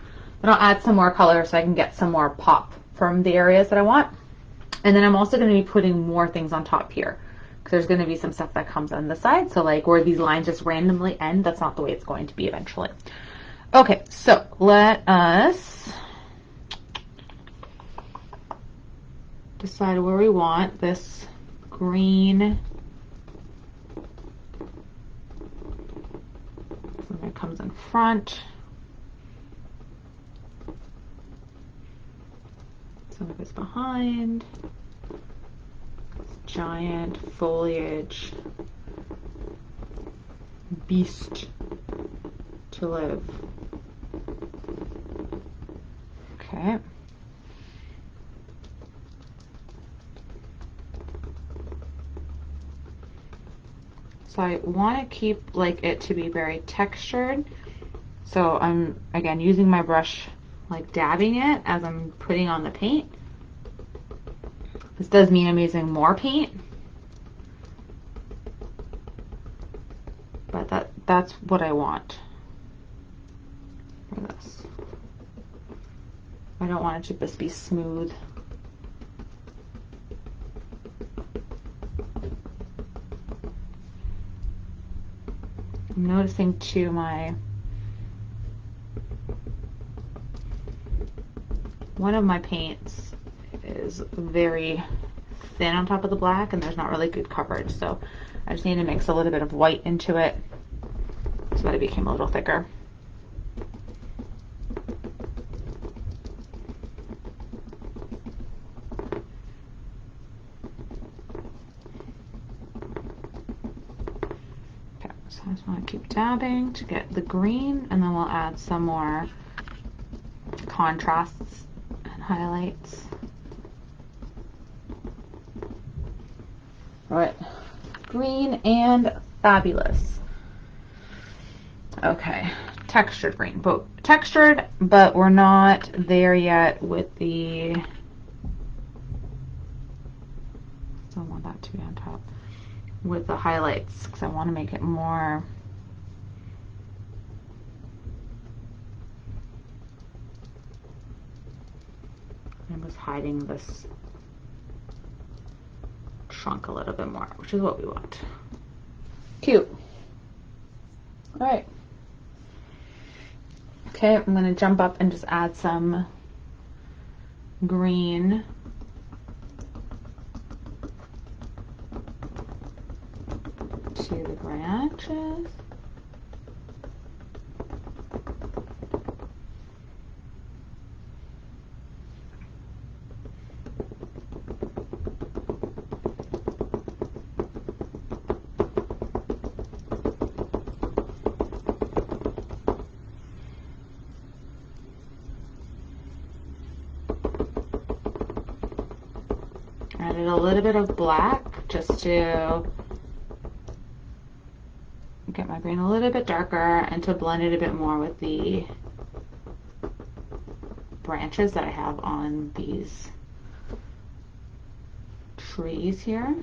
Then I'll add some more color so I can get some more pop from the areas that I want. And then I'm also going to be putting more things on top here, because there's going to be some stuff that comes on the side. So like where these lines just randomly end, that's not the way it's going to be eventually. Okay, so let us decide where we want this green. It comes in front. Some of it's behind. This giant foliage beast to live. Okay. So I want to keep like it to be very textured. So I'm again using my brush, like dabbing it as I'm putting on the paint. This does mean I'm using more paint, but that's what I want for this. I don't want it to just be smooth. I'm noticing too one of my paints is very thin on top of the black and there's not really good coverage, so I just need to mix a little bit of white into it so that it became a little thicker. Okay, so I just want to keep dabbing to get the green, and then we'll add some more contrasts and highlights. All right, green and fabulous. Okay, textured green, but we're not there yet with the, still want that to be on top, with the highlights, because I want to make it more, I was hiding this trunk a little bit more, which is what we want. Cute. All right. Okay, I'm going to jump up and just add some green to the branches. a little bit of black just to get my green a little bit darker and to blend it a bit more with the branches that I have on these trees here.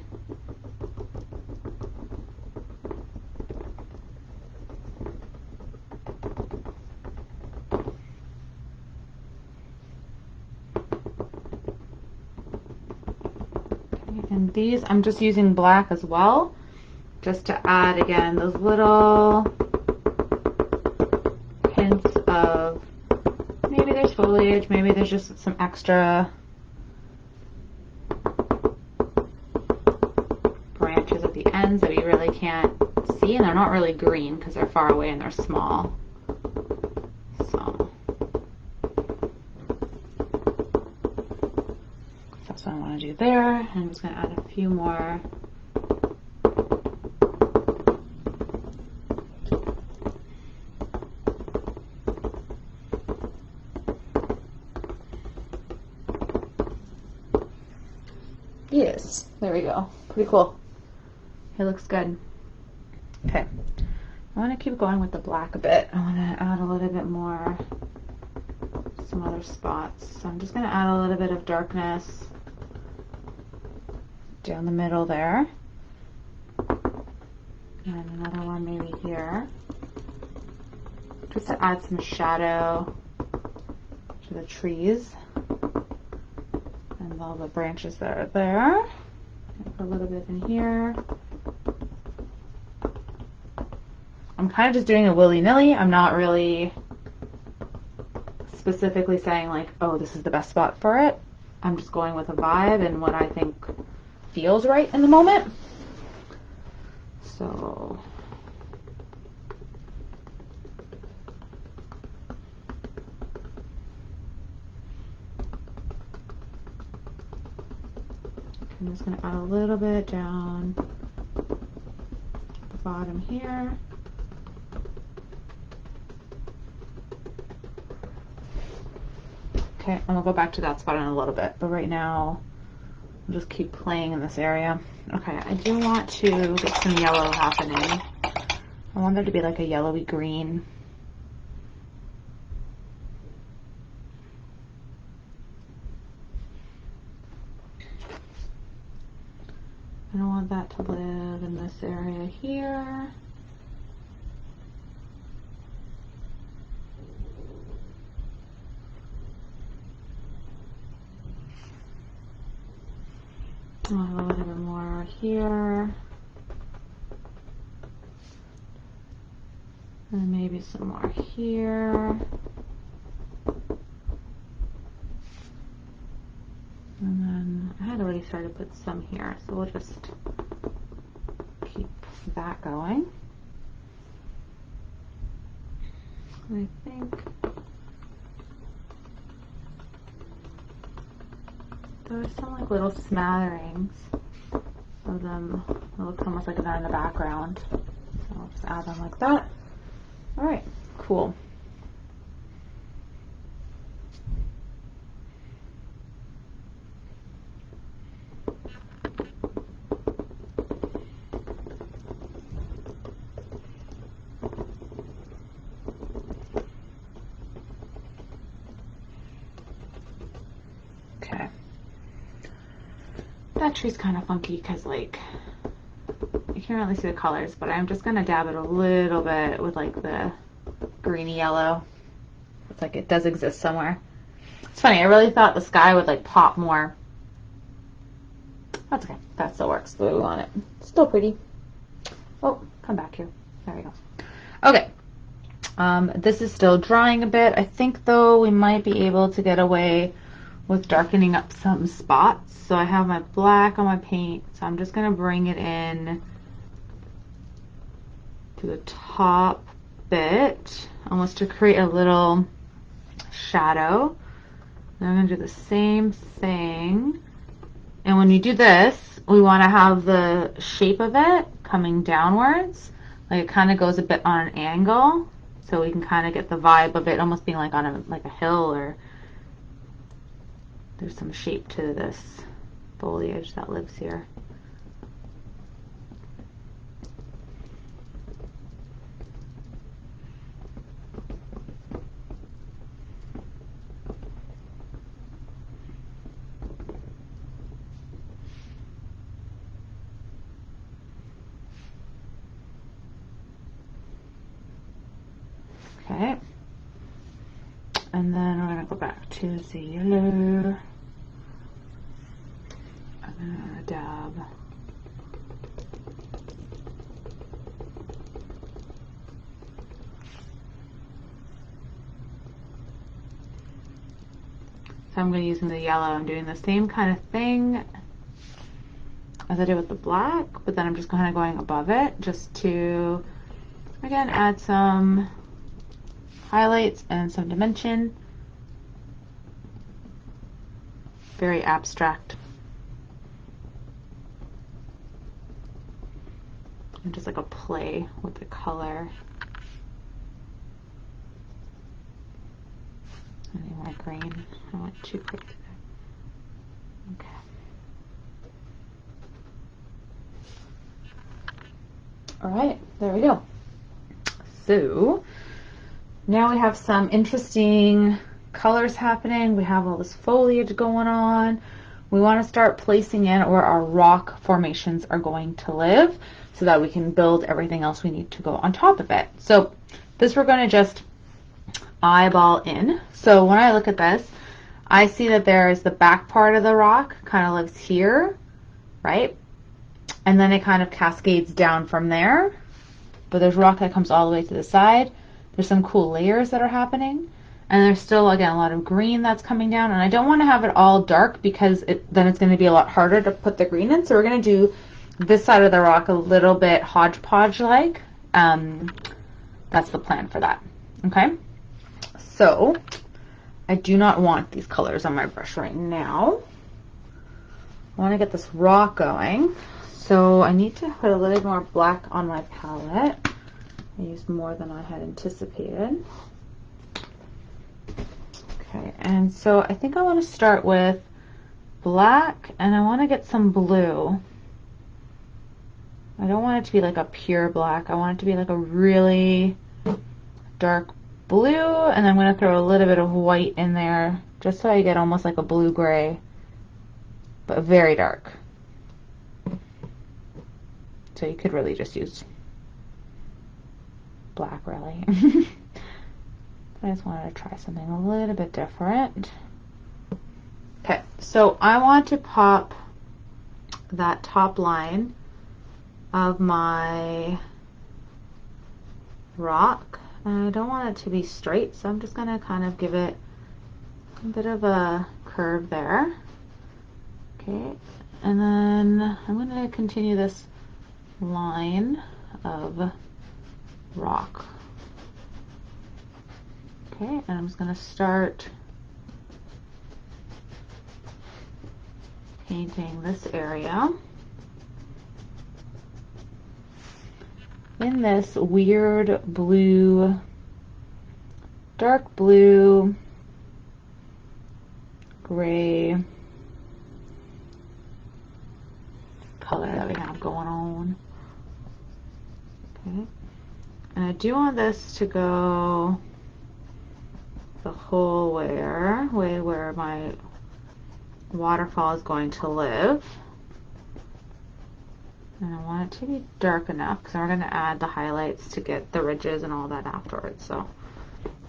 And these, I'm just using black as well, just to add, again, those little hints of, maybe there's foliage, maybe there's just some extra branches at the ends that you really can't see, and they're not really green because they're far away and they're small. So that's what I want to do there. I'm just going to add a few more Yes, there we go. Pretty cool. It looks good. Okay, I want to keep going with the black a bit. I want to add a little bit more, some other spots. So I'm just going to add a little bit of darkness down the middle there. And another one maybe here. Just to add some shadow to the trees. And all the branches that are there. Put a little bit in here. I'm kind of just doing it willy-nilly. I'm not really specifically saying like, oh, this is the best spot for it. I'm just going with a vibe and what I think feels right in the moment. So I'm just going to add a little bit down the bottom here. Okay, and we'll go back to that spot in a little bit, but right now I'll just keep playing in this area. Okay, I do want to get some yellow happening. I want there to be like a yellowy green. I don't want that to live in this area here. I want a little bit more here. And maybe some more here. And then I had already started to put some here, so we'll just keep that going. I think there's some like little smatterings of them that look almost like they're in the background. So I'll just add them like that. All right, cool. Okay. That tree's kind of funky because like you can't really see the colors, but I'm just gonna dab it a little bit with like the greeny yellow. It's like it does exist somewhere. It's funny, I really thought the sky would like pop more. That's okay, that still works the way we want it. Still pretty. Oh, come back here. There we go. Okay, this is still drying a bit. I think though we might be able to get away with darkening up some spots. So I have my black on my paint, so I'm just gonna bring it in to the top bit, almost to create a little shadow. And I'm gonna do the same thing. And when you do this, we wanna have the shape of it coming downwards. Like it kind of goes a bit on an angle, so we can kind of get the vibe of it almost being like on a hill, or there's some shape to this foliage that lives here. Okay, and then we're going to go back to the yellow. I'm going to dab. So I'm going to be using the yellow. I'm doing the same kind of thing as I did with the black, but then I'm just kind of going above it just to, again, add some highlights and some dimension. Very abstract. And just like a play with the color. I need more green. I went too quick there. Okay. All right, there we go. So now we have some interesting colors happening. We have all this foliage going on. We want to start placing in where our rock formations are going to live so that we can build everything else we need to go on top of it. So this we're going to just eyeball in. So when I look at this, I see that there is the back part of the rock kind of lives here, right? And then it kind of cascades down from there. But there's rock that comes all the way to the side. There's some cool layers that are happening. And there's still, again, a lot of green that's coming down. And I don't want to have it all dark because then it's going to be a lot harder to put the green in. So we're going to do this side of the rock a little bit hodgepodge-like. That's the plan for that. Okay? So I do not want these colors on my brush right now. I want to get this rock going. So I need to put a little more black on my palette. I used more than I had anticipated. Okay, and so I think I want to start with black, and I want to get some blue. I don't want it to be like a pure black. I want it to be like a really dark blue, and I'm going to throw a little bit of white in there just so I get almost like a blue-gray, but very dark. So you could really just use black, really. I just wanted to try something a little bit different. Okay, so I want to pop that top line of my rock. And I don't want it to be straight, so I'm just going to kind of give it a bit of a curve there. Okay, and then I'm going to continue this line of rock. Okay, and I'm just going to start painting this area in this weird blue, dark blue, gray color that we have going on. Okay, and I do want this to go the whole way where my waterfall is going to live. And I want it to be dark enough because we're going to add the highlights to get the ridges and all that afterwards. So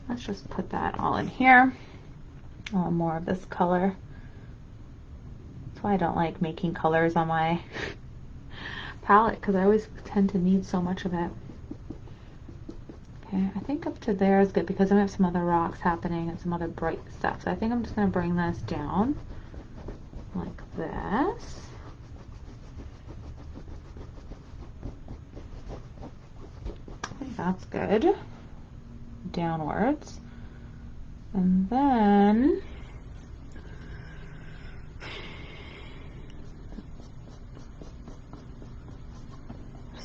let's just put that all in here. I want more of this color. That's why I don't like making colors on my palette, because I always tend to need so much of it. Okay, I think up to there is good because I have some other rocks happening and some other bright stuff. So I think I'm just going to bring this down like this. I think that's good. Downwards. And then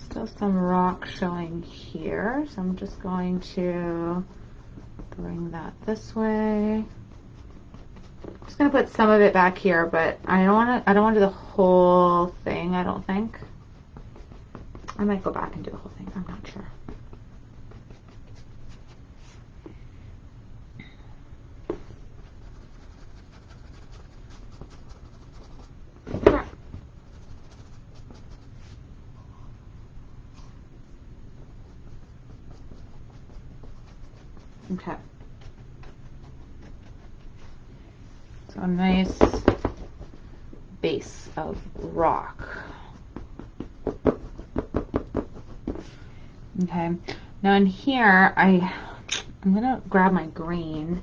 still some rock showing here, so I'm just going to bring that this way. Just gonna put some of it back here, but I don't want to do the whole thing, I don't think. I might go back and do the whole thing, I'm not sure. Okay. So a nice base of rock. Okay. Now in here, I'm gonna grab my green.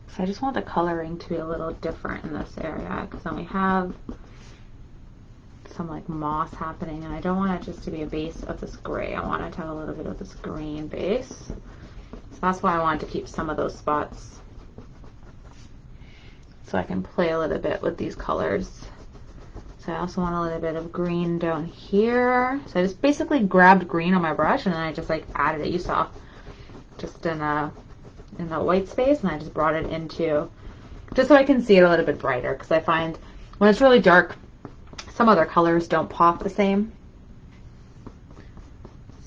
So I just want the coloring to be a little different in this area, because then we have some like moss happening, and I don't want it just to be a base of this gray. I want it to have a little bit of this green base. So that's why I wanted to keep some of those spots, so I can play a little bit with these colors. So I also want a little bit of green down here. So I just basically grabbed green on my brush and then I just like added it. You saw just in the white space, and I just brought it into, just so I can see it a little bit brighter, because I find when it's really dark, some other colors don't pop the same.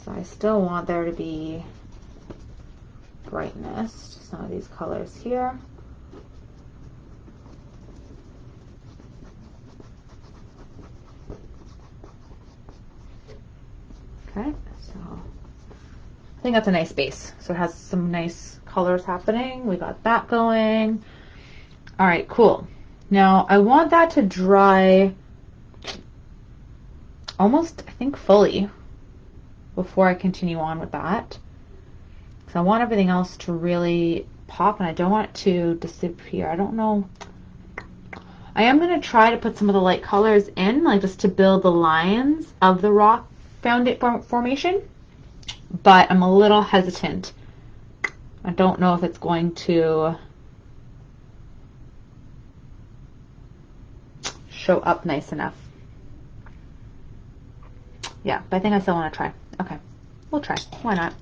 So I still want there to be brightness to some of these colors here. Okay, so I think that's a nice base. So it has some nice colors happening. We got that going. All right, cool. Now I want that to dry almost, I think, fully before I continue on with that. So I want everything else to really pop, and I don't want it to disappear. I don't know. I am going to try to put some of the light colors in, like just to build the lines of the rock formation, but I'm a little hesitant. I don't know if it's going to show up nice enough. Yeah, but I think I still want to try. Okay, we'll try. Why not?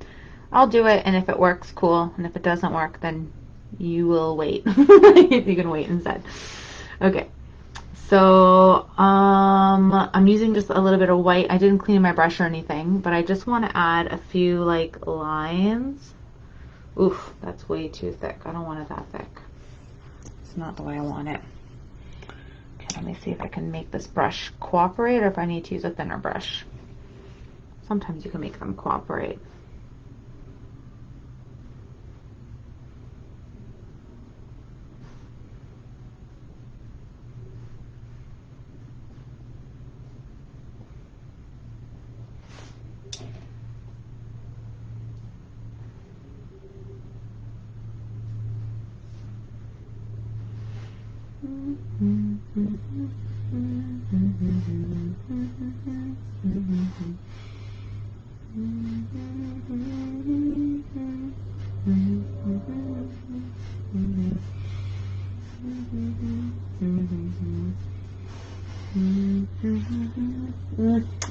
I'll do it, and if it works, cool. And if it doesn't work, then you will wait. You can wait instead. Okay. So I'm using just a little bit of white. I didn't clean my brush or anything, but I just want to add a few like lines. Oof, that's way too thick. I don't want it that thick. It's not the way I want it. Okay, let me see if I can make this brush cooperate, or if I need to use a thinner brush. Sometimes you can make them cooperate.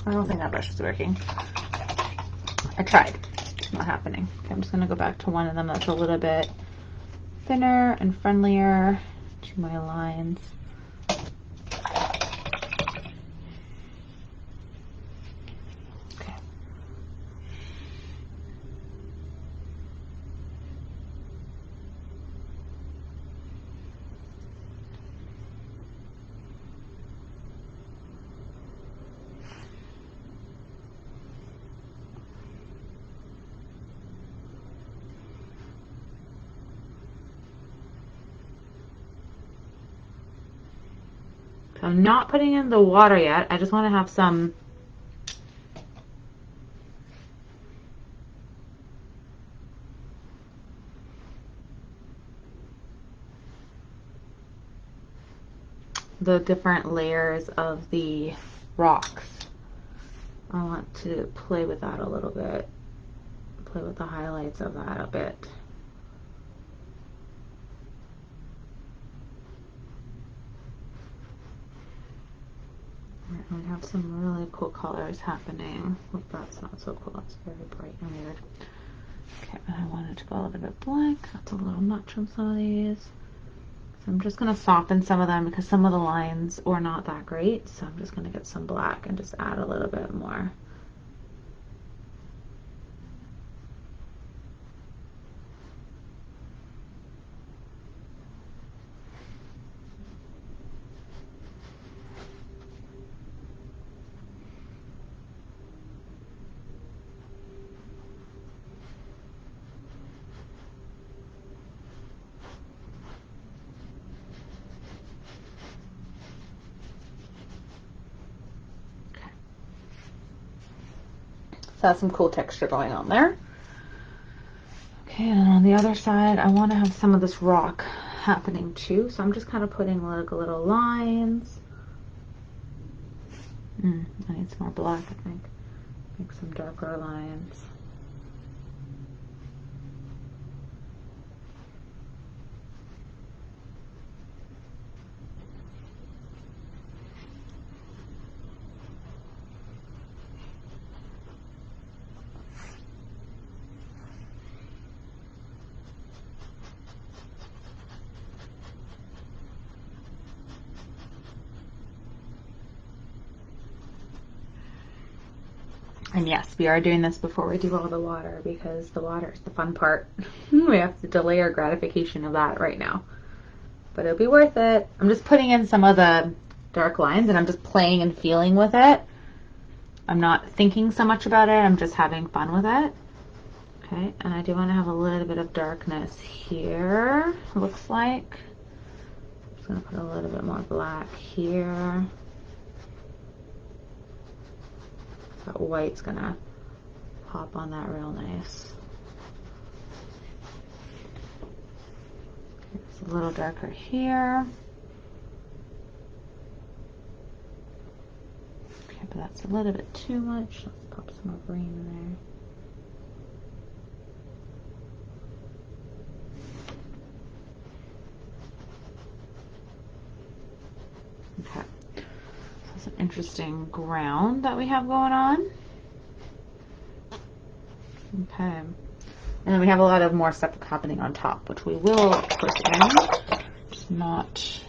I don't think that brush is working. I tried. It's not happening. Okay, I'm just going to go back to one of them that's a little bit thinner and friendlier to my lines. Okay. I'm not putting in the water yet. I just want to have some the different layers of the rocks. I want to play with that a little bit. Play with the highlights of that a bit. We have some really cool colors happening. Oh, that's not so cool. That's very bright and weird. Okay, and I wanted to go a little bit black. That's a little much on some of these. I'm just going to soften some of them because some of the lines were not that great. So I'm just going to get some black and just add a little bit more. So that's some cool texture going on there. Okay, and on the other side, I want to have some of this rock happening too. So I'm just kind of putting like little lines. I need some more black, I think. Make some darker lines. And yes, we are doing this before we do all the water because the water is the fun part. We have to delay our gratification of that right now. But it'll be worth it. I'm just putting in some of the dark lines and I'm just playing and feeling with it. I'm not thinking so much about it. I'm just having fun with it. Okay, and I do want to have a little bit of darkness here, looks like. I'm just going to put a little bit more black here. That white's gonna pop on that real nice. It's a little darker here. Okay, but that's a little bit too much. Let's pop some more green in there. Okay. Some interesting ground that we have going on. Okay. And then we have a lot of more stuff happening on top, which we will put in. Just not...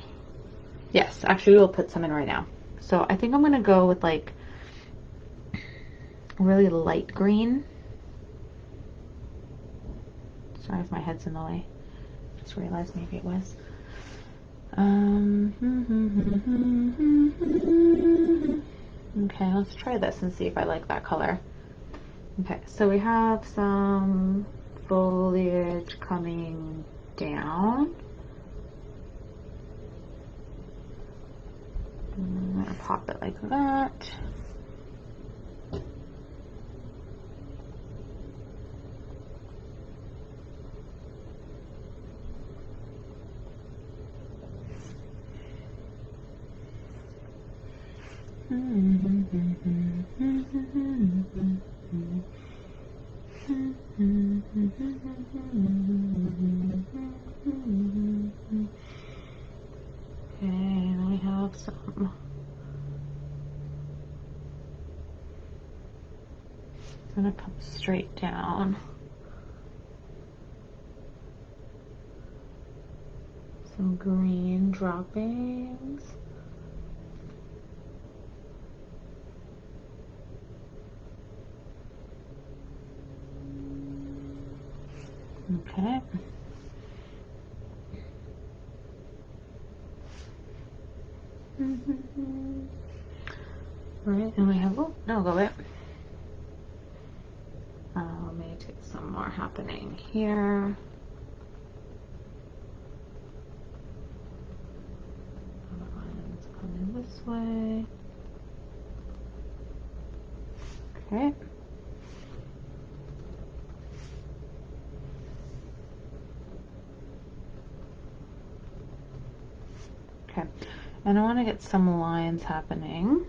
Yes, actually we'll put some in right now. So I think I'm going to go with like really light green. Sorry if my head's in the way. Just realized maybe it was. Okay, let's try this and see if I like that color. Okay, so we have some foliage coming down. I'm gonna pop it like that. Okay, then we have some. I'm gonna come straight down. Some green droppings. Okay. Right, and we have, oh, no, go away. Let me take some more happening here. Lines coming this way. Okay. Okay, and I want to get some lines happening.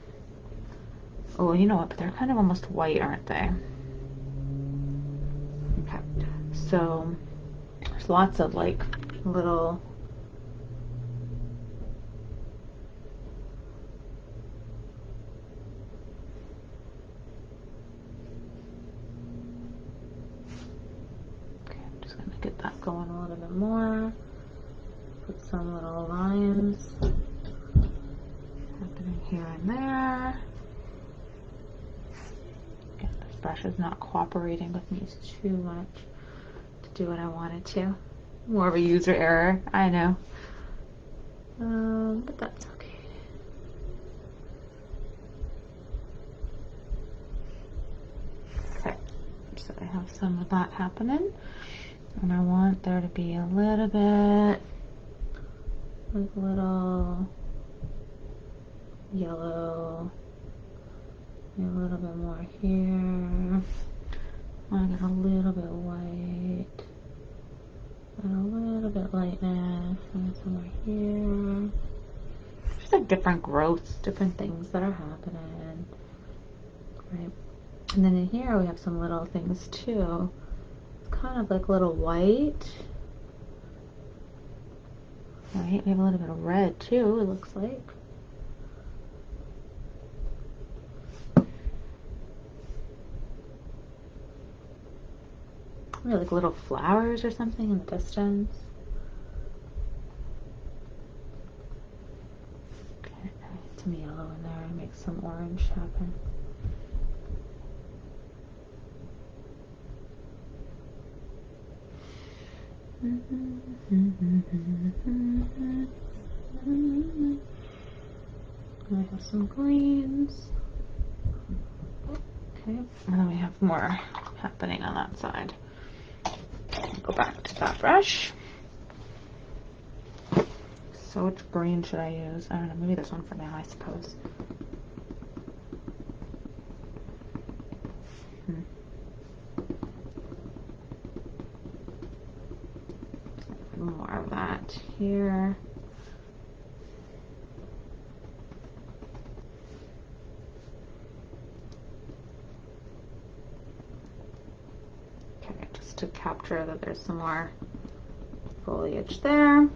Oh, you know what, but they're kind of almost white, aren't they? Okay, so there's lots of like little okay, I'm just gonna get that going a little bit more. Put some little lines happening here and there. Again, this brush is not cooperating with me too much to do what I wanted to. More of a user error, I know. But that's okay. Okay, so I have some of that happening, and I want there to be a little bit, like little yellow, maybe a little bit more here. I want to get a little bit white, and a little bit lightness, and somewhere here. Just like different growths, different things that are happening, right? And then in here we have some little things too. It's kind of like little white, right? We have a little bit of red too, it looks like. Maybe like little flowers or something in the distance. Okay, some yellow in there and make some orange happen. I have some greens. Okay, and then we have more happening on that side. Go back to that brush. So which green should I use? I don't know, maybe this one for now, I suppose. More of that here. Okay, just to capture that there's some more foliage there.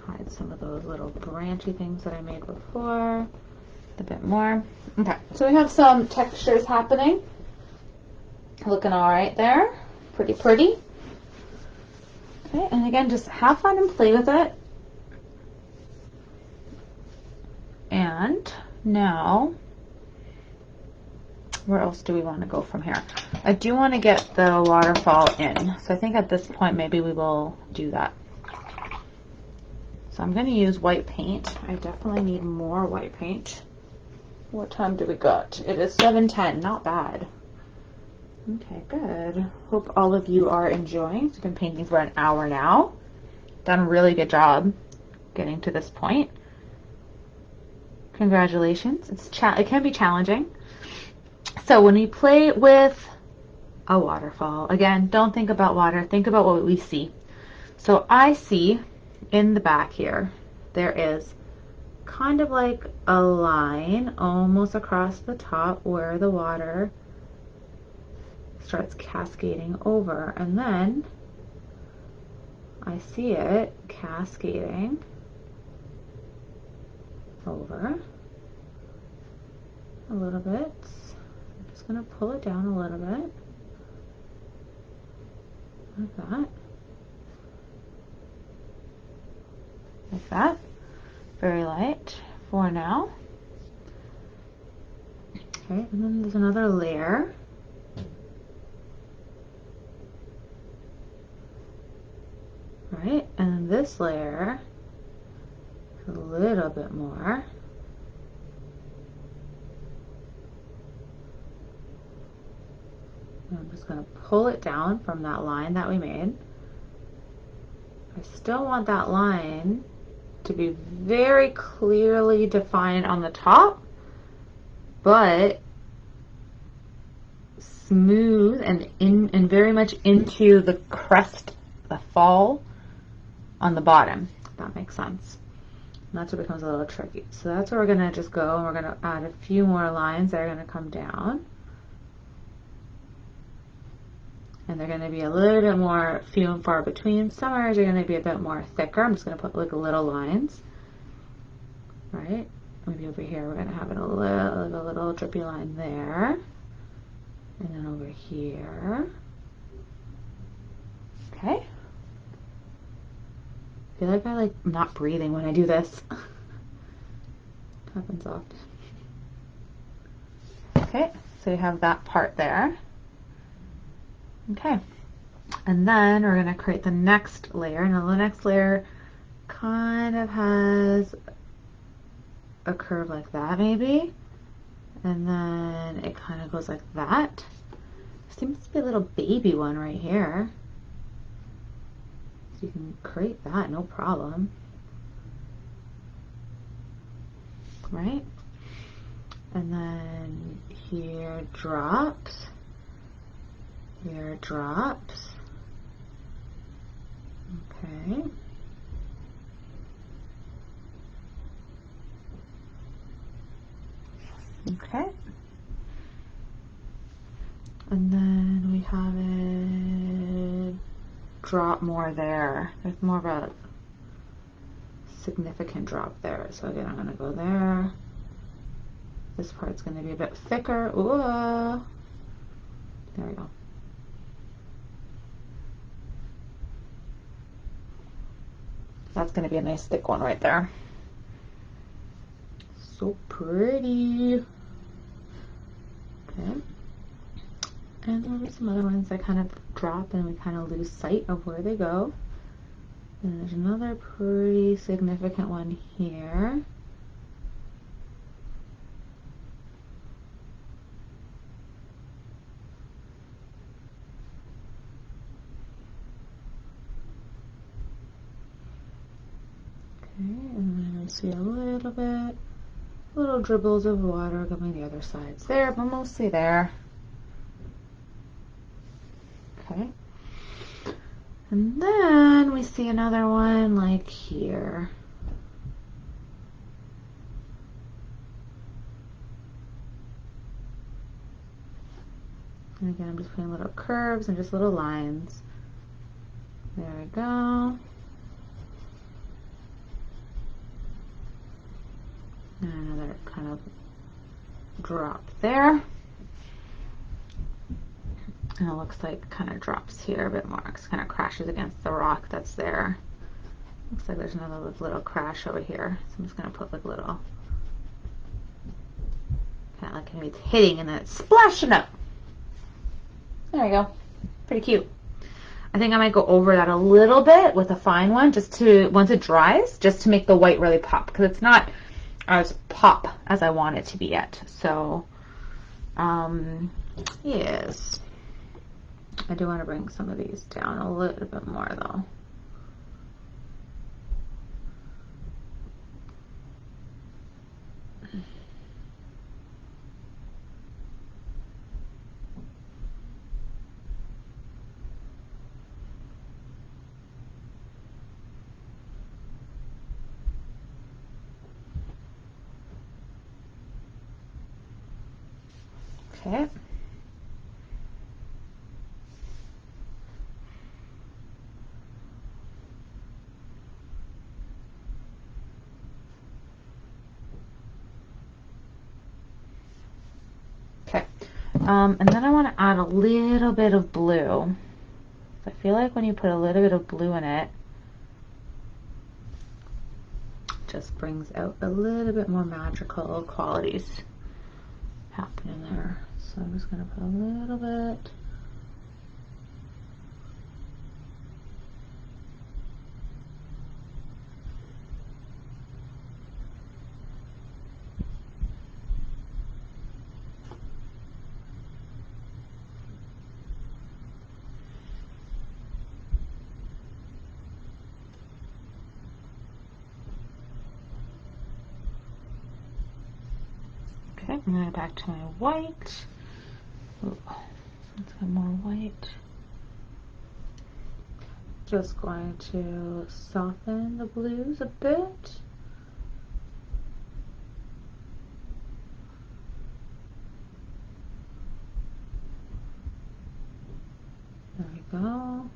Hide some of those little branchy things that I made before a bit more. Okay, so we have some textures happening. Looking all right there. Pretty pretty. Okay, and again, just have fun and play with it. And now, where else do we want to go from here? I do want to get the waterfall in. So I think at this point, maybe we will do that. So I'm going to use white paint. I definitely need more white paint. What time do we got? It is 7:10, not bad. Okay, good. Hope all of you are enjoying. I've been painting for an hour now. Done a really good job getting to this point. Congratulations. It can be challenging. So when we play with a waterfall, again, don't think about water. Think about what we see. So I see in the back here, there is kind of like a line almost across the top where the water starts cascading over, and then I see it cascading over a little bit. I'm just going to pull it down a little bit like that. Like that. Very light for now. Okay, and then there's another layer. Right, and then this layer is a little bit more. And I'm just going to pull it down from that line that we made. I still want that line to be very clearly defined on the top, but smooth and very much into the crest, the fall on the bottom, if that makes sense. And that's where it becomes a little tricky. So that's where we're going to just go, and we're going to add a few more lines that are going to come down. And they're going to be a little bit more few and far between. Some areas are going to be a bit more thicker. I'm just going to put like little lines, right? Maybe over here we're going to have a little drippy line there. And then over here. Okay. I feel like I'm not breathing when I do this. Happens often. Okay, so you have that part there. Okay, and then we're gonna create the next layer. Now the next layer kind of has a curve like that maybe, and then it kind of goes like that. Seems to be a little baby one right here. So you can create that, no problem. Right? And then here drops, here drops. Okay. Okay. And then we have it drop more there. There's more of a significant drop there. So again, I'm going to go there. This part's going to be a bit thicker. Ooh. There we go. That's going to be a nice thick one right there. So pretty. Okay. And there'll be some other ones that kind of drop and we kind of lose sight of where they go. And there's another pretty significant one here. Okay, and then I see a little dribbles of water going the other sides there, but mostly there. Okay. And then we see another one like here. And again, I'm just putting little curves and just little lines. There we go. And another kind of drop there. And it looks like it kind of drops here a bit more. It kind of crashes against the rock that's there. Looks like there's another little crash over here. So I'm just going to put like little, kind of like maybe it's hitting and then it's splashing up. There we go. Pretty cute. I think I might go over that a little bit with a fine one just to, once it dries, just to make the white really pop, because it's not as pop as I want it to be yet. So, yes. I do want to bring some of these down a little bit more though. Okay. Okay. And then I want to add a little bit of blue. I feel like when you put a little bit of blue in it, just brings out a little bit more magical qualities happening there. So I'm just going to put a little bit. Okay, I'm going to go back to my white. Ooh, let's get more white. Just going to soften the blues a bit. There we go.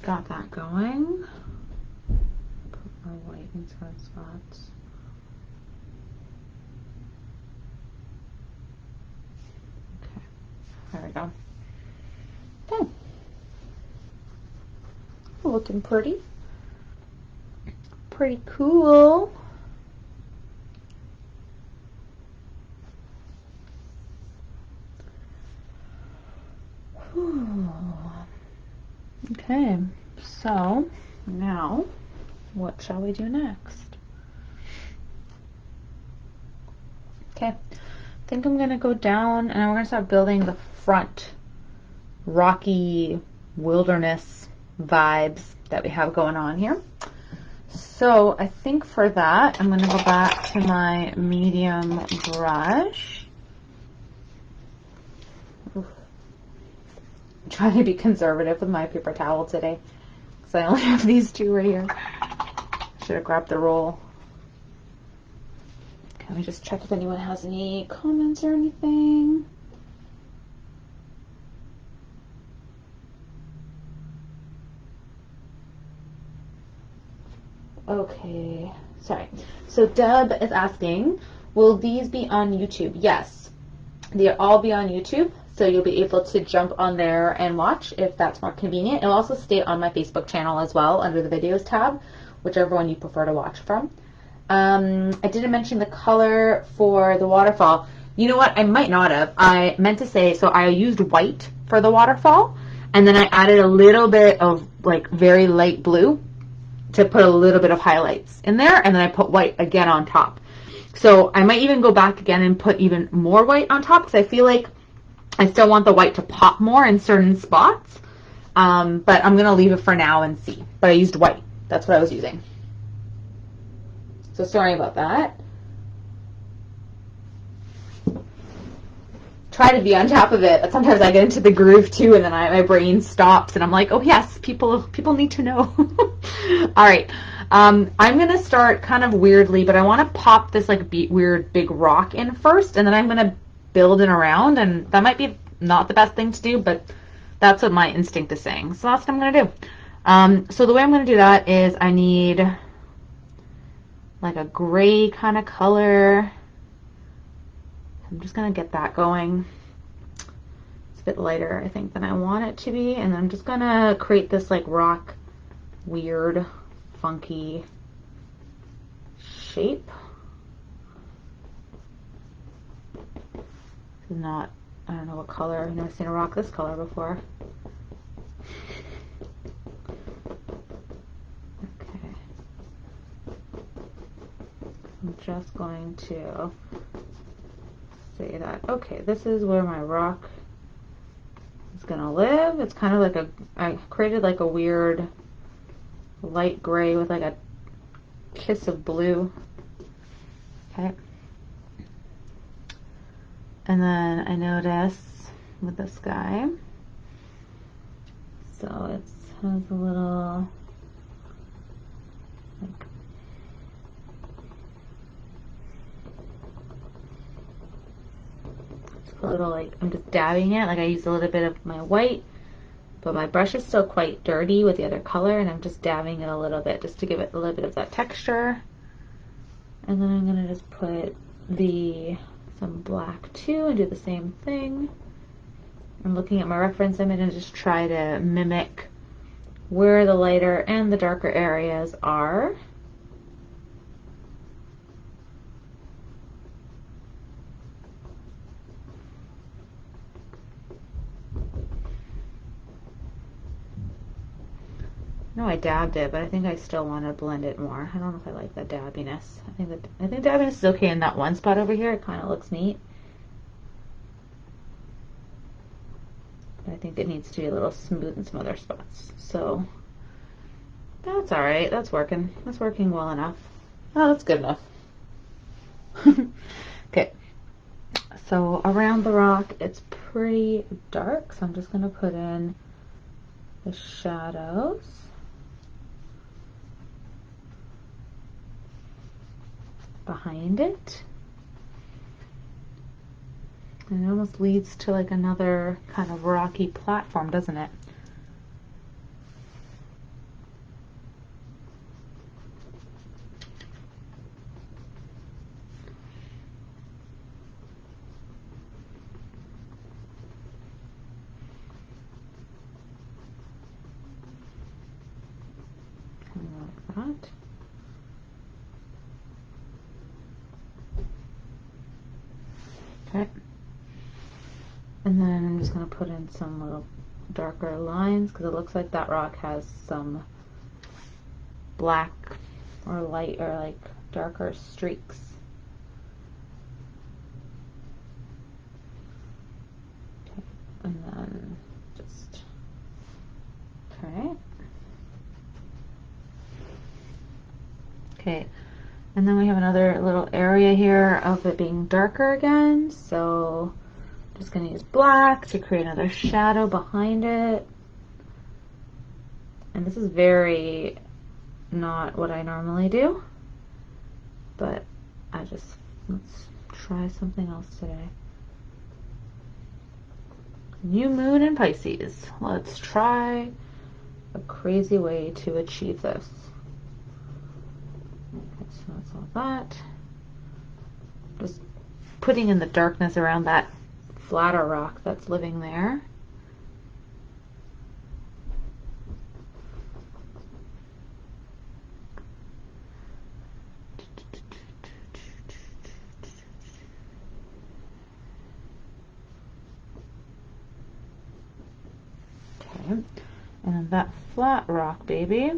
got that going. Put our white in certain spots. Okay, there we go. Okay. Looking pretty. Pretty cool. Whew. Okay, so now what shall we do next? Okay, I think I'm gonna go down and we're gonna start building the front rocky wilderness vibes that we have going on here. So I think for that I'm gonna go back to my medium brush. I'm trying to be conservative with my paper towel today because I only have these two right here. Should have grabbed the roll. Let me just check if anyone has any comments or anything. Okay, sorry. So Deb is asking, will these be on YouTube? Yes, they'll all be on YouTube. So you'll be able to jump on there and watch if that's more convenient. It'll also stay on my Facebook channel as well under the videos tab, whichever one you prefer to watch from. I didn't mention the color for the waterfall. You know what? I might not have. I meant to say, so I used white for the waterfall, and then I added a little bit of like very light blue to put a little bit of highlights in there, and then I put white again on top. So I might even go back again and put even more white on top because I feel like I still want the white to pop more in certain spots. But I'm going to leave it for now and see. But I used white. That's what I was using. So sorry about that. Try to be on top of it, but sometimes I get into the groove too, and then my brain stops, and I'm like, oh yes, people need to know. All right, I'm gonna start kind of weirdly, but I want to pop this like weird big rock in first, and then I'm gonna build it around, and that might be not the best thing to do, but that's what my instinct is saying. So that's what I'm gonna do. So the way I'm gonna do that is I need like a gray kind of color. I'm just going to get that going. It's a bit lighter, I think, than I want it to be. And I'm just going to create this like rock, weird, funky shape. This is not, I don't know what color. I've never seen a rock this color before. Okay. I'm just going to say that, okay, this is where my rock is gonna live. It's kind of like I created like a weird light gray with like a kiss of blue. Okay. And then I notice with this guy, so it has a little like a little like I'm just dabbing it, like I used a little bit of my white, but my brush is still quite dirty with the other color, and I'm just dabbing it a little bit just to give it a little bit of that texture. And then I'm gonna just put some black too and do the same thing. I'm looking at my reference. I'm gonna just try to mimic where the lighter and the darker areas are. No, I dabbed it, but I think I still want to blend it more. I don't know if I like the dabbiness. I think dabbiness is okay in that one spot over here. It kind of looks neat. But I think it needs to be a little smooth in some other spots. So that's all right. That's working. That's working well enough. Oh, that's good enough. Okay. So around the rock, it's pretty dark. So I'm just going to put in the shadows. Behind it, and it almost leads to like another kind of rocky platform, doesn't it? that. Okay. And then I'm just going to put in some little darker lines because it looks like that rock has some black or light or like darker streaks. Okay. And then just, okay. Okay. And then we have another little area here of it being darker again. So I'm just going to use black to create another shadow behind it. And this is very not what I normally do, but let's try something else today. New moon in Pisces. Let's try a crazy way to achieve this. Okay, so that's all that. Just putting in the darkness around that flatter rock that's living there. Okay, and then that flat rock, baby.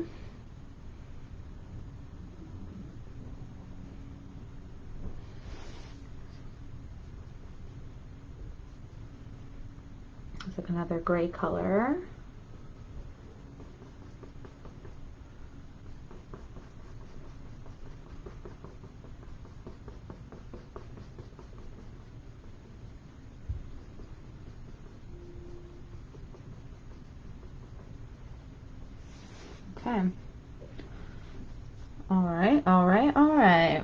It's like another gray color. Okay. All right, all right, all right.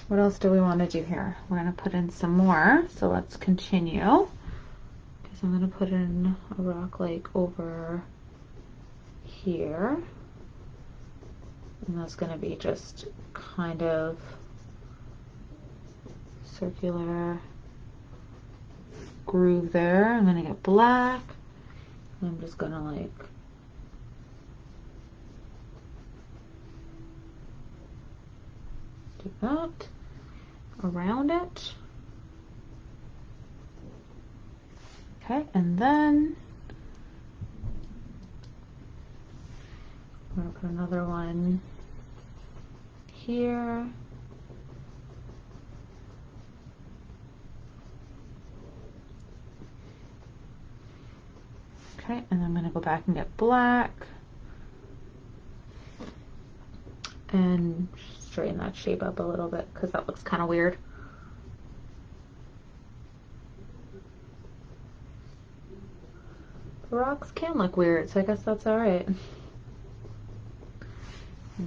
What else do we want to do here? We're going to put in some more, so let's continue. Okay, so I'm going to put in a rock like over here. And that's going to be just kind of circular groove there. I'm going to get black. And I'm just going to like do that around it. Okay, and then I'm going to put another one here. Okay, and I'm going to go back and get black and straighten that shape up a little bit because that looks kind of weird. The rocks can look weird, so I guess that's all right.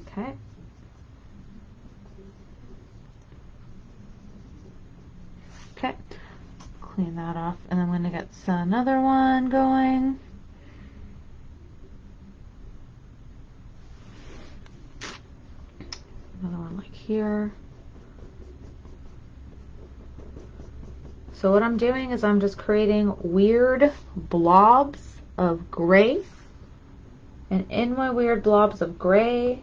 Okay. Okay, clean that off, and I'm going to get another one going. Another one like here. So what I'm doing is I'm just creating weird blobs of gray. And in my weird blobs of gray,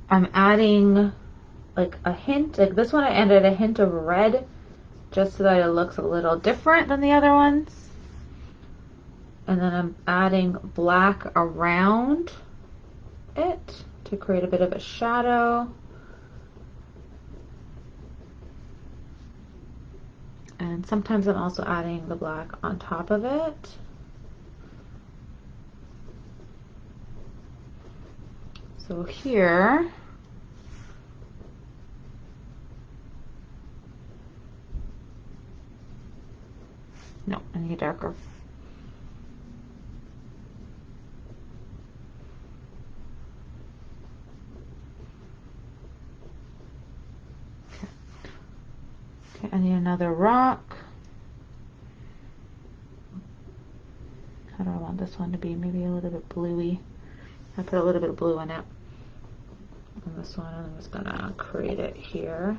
I'm adding like a hint, like this one I added a hint of red just so that it looks a little different than the other ones. And then I'm adding black around it to create a bit of a shadow. And sometimes I'm also adding the black on top of it. So here, no, I need darker. Okay, I need another rock. How do I want this one to be? Maybe a little bit bluey. I put a little bit of blue in it. And this one, I'm just gonna create it here.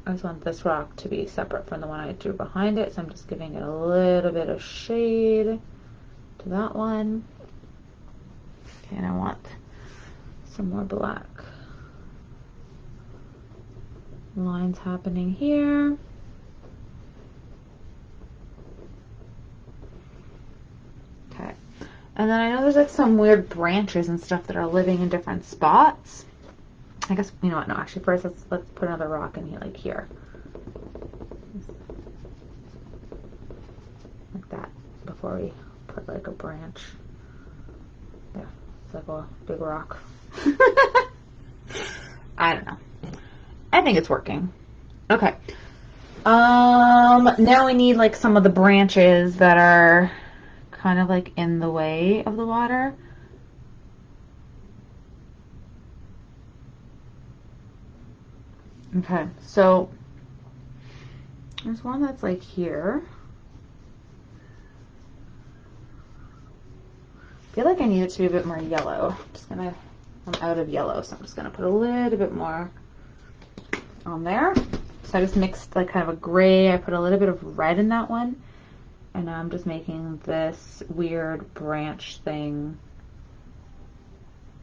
I just want this rock to be separate from the one I drew behind it, so I'm just giving it a little bit of shade to that one. Okay, and I want some more black lines happening here. Okay, and then I know there's like some weird branches and stuff that are living in different spots. I guess, you know what, no, actually first let's put another rock in here, like here. Like that, before we put like a branch. Yeah, it's like a big rock. I don't know. I think it's working. Okay. Now we need like some of the branches that are kind of like in the way of the water. Okay, so there's one that's like here. I feel like I need it to be a bit more yellow. I'm out of yellow, so I'm just gonna put a little bit more on there. So I just mixed like kind of a gray. I put a little bit of red in that one, and now I'm just making this weird branch thing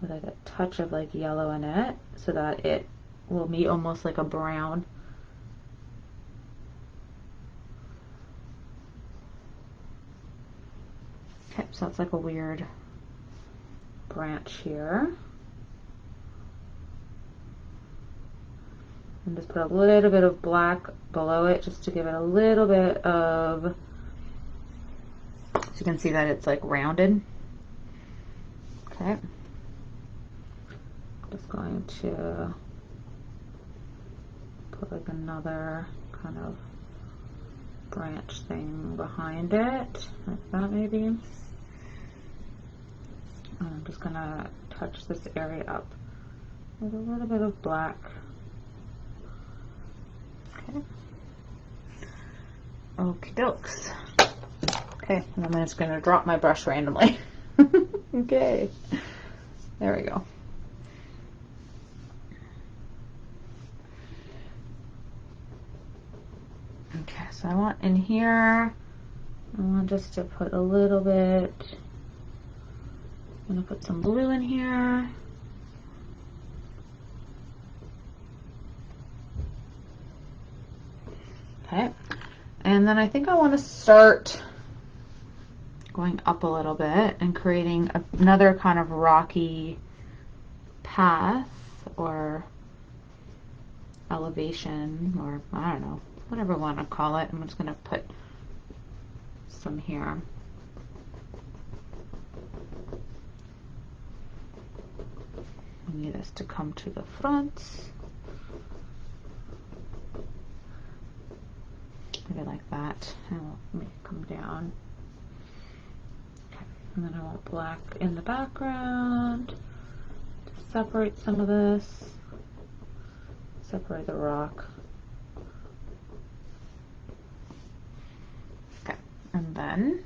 with like a touch of like yellow in it, so that it will be almost like a brown. Okay, so that's like a weird branch here. And just put a little bit of black below it just to give it a little bit of, so you can see that it's like rounded. Okay. Just going to put like another kind of branch thing behind it, like that maybe. And I'm just gonna touch this area up with a little bit of black. Okay. Okie dokes. Okay, and I'm just gonna drop my brush randomly. Okay. There we go. Okay, so I want in here, I want just to put a little bit, I'm gonna put some blue in here. Okay, and then I think I want to start going up a little bit and creating another kind of rocky path or elevation, or I don't know, whatever you want to call it. I'm just going to put some here. I need this to come to the front. Maybe like that. And we'll make it come down. Okay. And then I want black in the background to separate some of this. Separate the rock. Okay. And then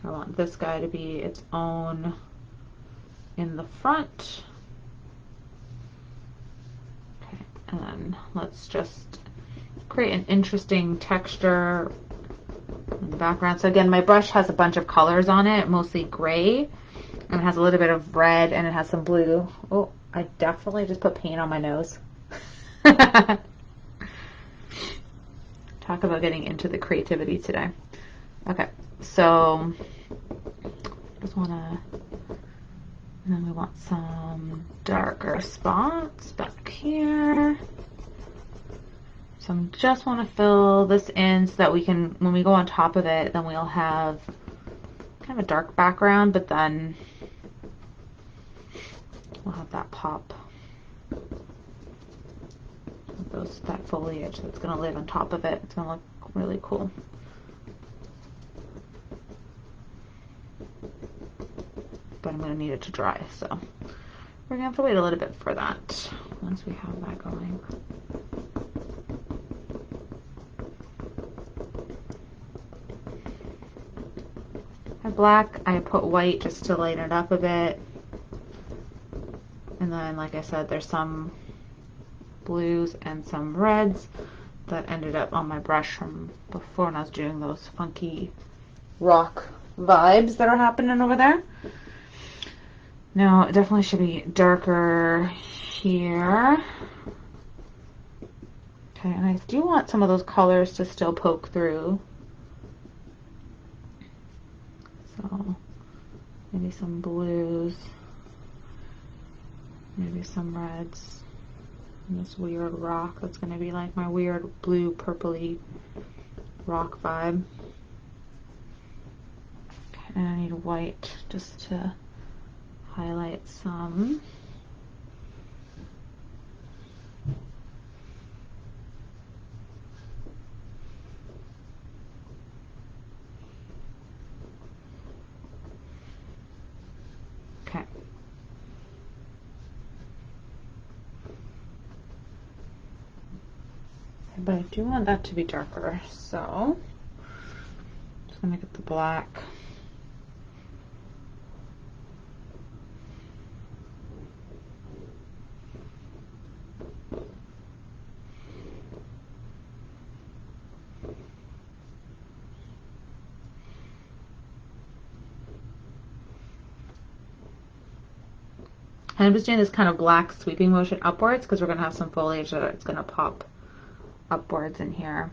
I want this guy to be its own in the front. Okay, and then let's just create an interesting texture in the background. So again, my brush has a bunch of colors on it, mostly gray, and it has a little bit of red, and it has some blue. Oh, I definitely just put paint on my nose. Talk about getting into the creativity today. Okay, so just want to, and then we want some darker spots back here. So I just want to fill this in so that we can, when we go on top of it, then we'll have kind of a dark background, but then we'll have that pop. That foliage that's going to live on top of it. It's going to look really cool. But I'm going to need it to dry, so we're going to have to wait a little bit for that once we have that going. I have black, I put white just to lighten it up a bit. And then, like I said, there's some blues and some reds that ended up on my brush from before when I was doing those funky rock vibes that are happening over there. Now, it definitely should be darker here. Okay, and I do want some of those colors to still poke through. So, maybe some blues, maybe some reds. And this weird rock that's going to be like my weird blue purpley rock vibe. Okay, and I need white just to highlight some. Okay. But I do want that to be darker, so I'm just gonna get the black. And I'm just doing this kind of black sweeping motion upwards because we're going to have some foliage that it's going to pop upwards in here.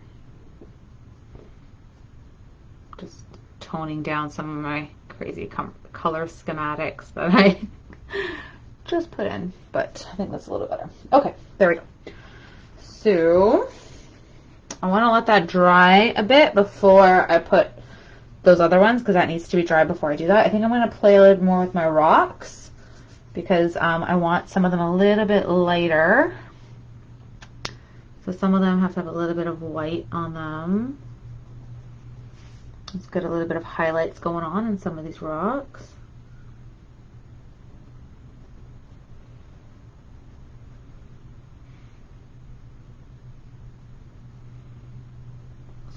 Just toning down some of my crazy color schematics that I just put in, but I think that's a little better. Okay, there we go. So I want to let that dry a bit before I put those other ones because that needs to be dry before I do that. I think I'm going to play a little more with my rocks because I want some of them a little bit lighter. So some of them have to have a little bit of white on them. Let's get a little bit of highlights going on in some of these rocks.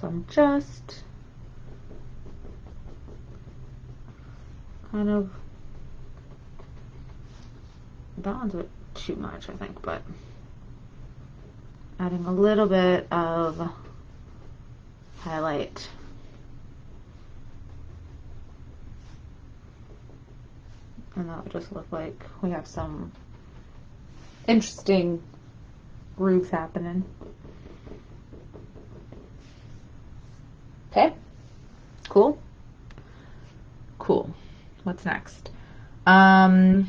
So I'm just kind of, that one's a bit too much, I think, but adding a little bit of highlight. And that would just look like we have some interesting grooves happening. Okay, cool. Cool. What's next? I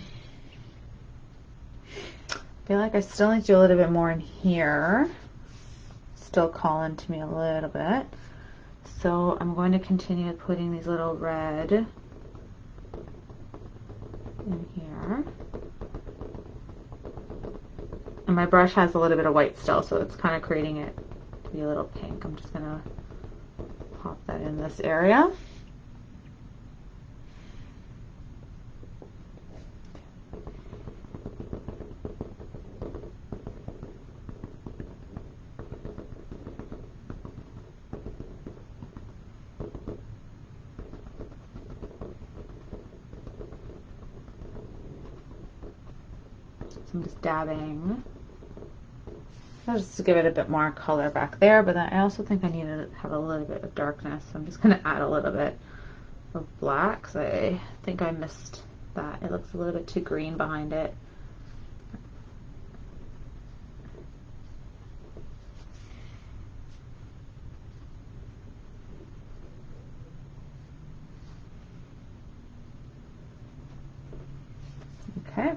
feel like I still need to do a little bit more in here. Still calling to me a little bit. So I'm going to continue putting these little red in here. And my brush has a little bit of white still, so it's kind of creating it to be a little pink. I'm just going to pop that in this area. I'm just dabbing just to give it a bit more color back there, but then I also think I need to have a little bit of darkness, so I'm just going to add a little bit of black because I think I missed that. It looks a little bit too green behind it. Okay.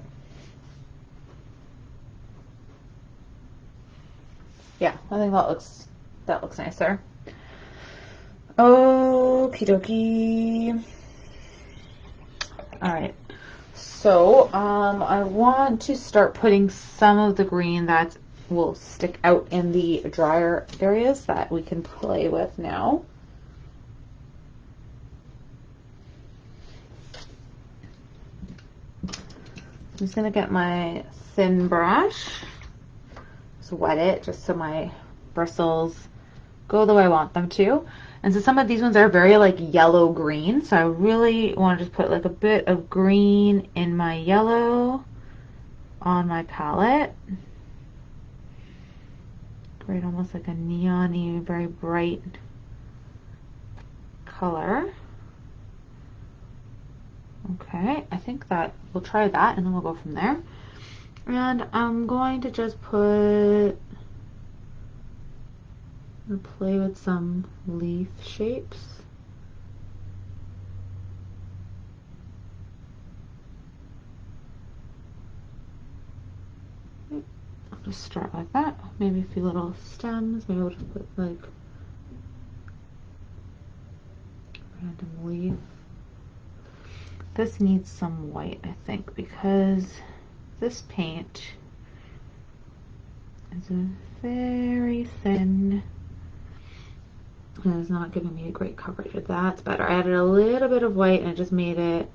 Yeah, I think that looks nicer. Okie dokie. All right. So I want to start putting some of the green that will stick out in the drier areas that we can play with now. I'm just gonna get my thin brush. Wet it just so my bristles go the way I want them to. And so some of these ones are very like yellow green, so I really want to just put like a bit of green in my yellow on my palette. Great, almost like a neon-y, very bright color. Okay, I think that we'll try that and then we'll go from there. And I'm going to just play with some leaf shapes. I'll just start like that. Maybe a few little stems. Maybe I'll just put like random leaf. This needs some white, I think, because this paint is a very thin and it's not giving me a great coverage. That's better. I added a little bit of white and it just made it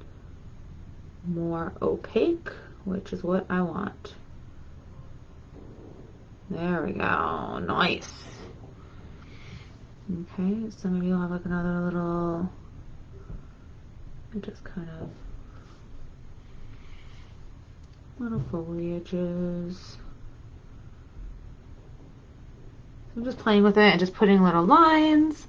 more opaque, which is what I want. There we go. Nice. Okay, so maybe you'll have like another little, just kind of little foliages. So I'm just playing with it and just putting little lines.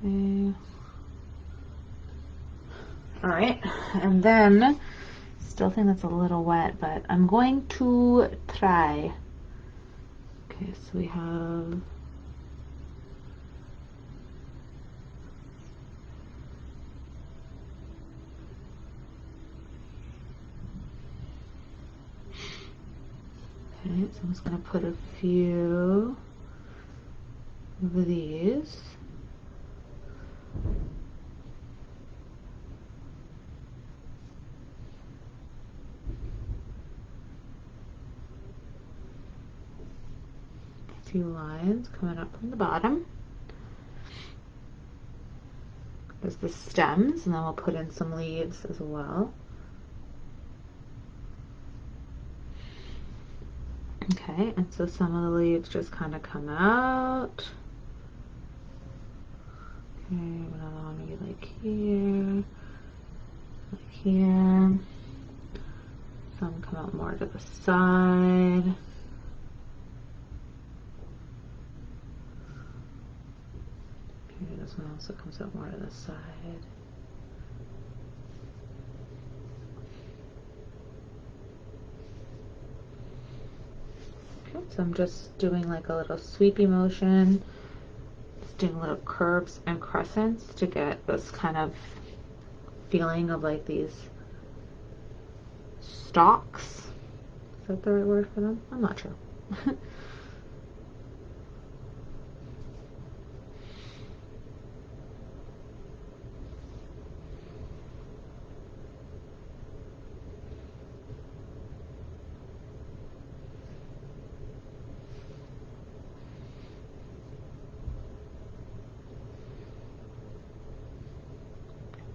Okay. All right, and then still think that's a little wet, but I'm going to try. Okay, so we have so I'm just going to put a few of these. A few lines coming up from the bottom. There's the stems, and then we'll put in some leaves as well. Okay, and so some of the leaves just kind of come out. Okay, another one maybe like here, like here. Some come out more to the side. Okay, this one also comes out more to the side. Okay, so I'm just doing like a little sweepy motion. Doing little curves and crescents to get this kind of feeling of like these stalks. Is that the right word for them? I'm not sure.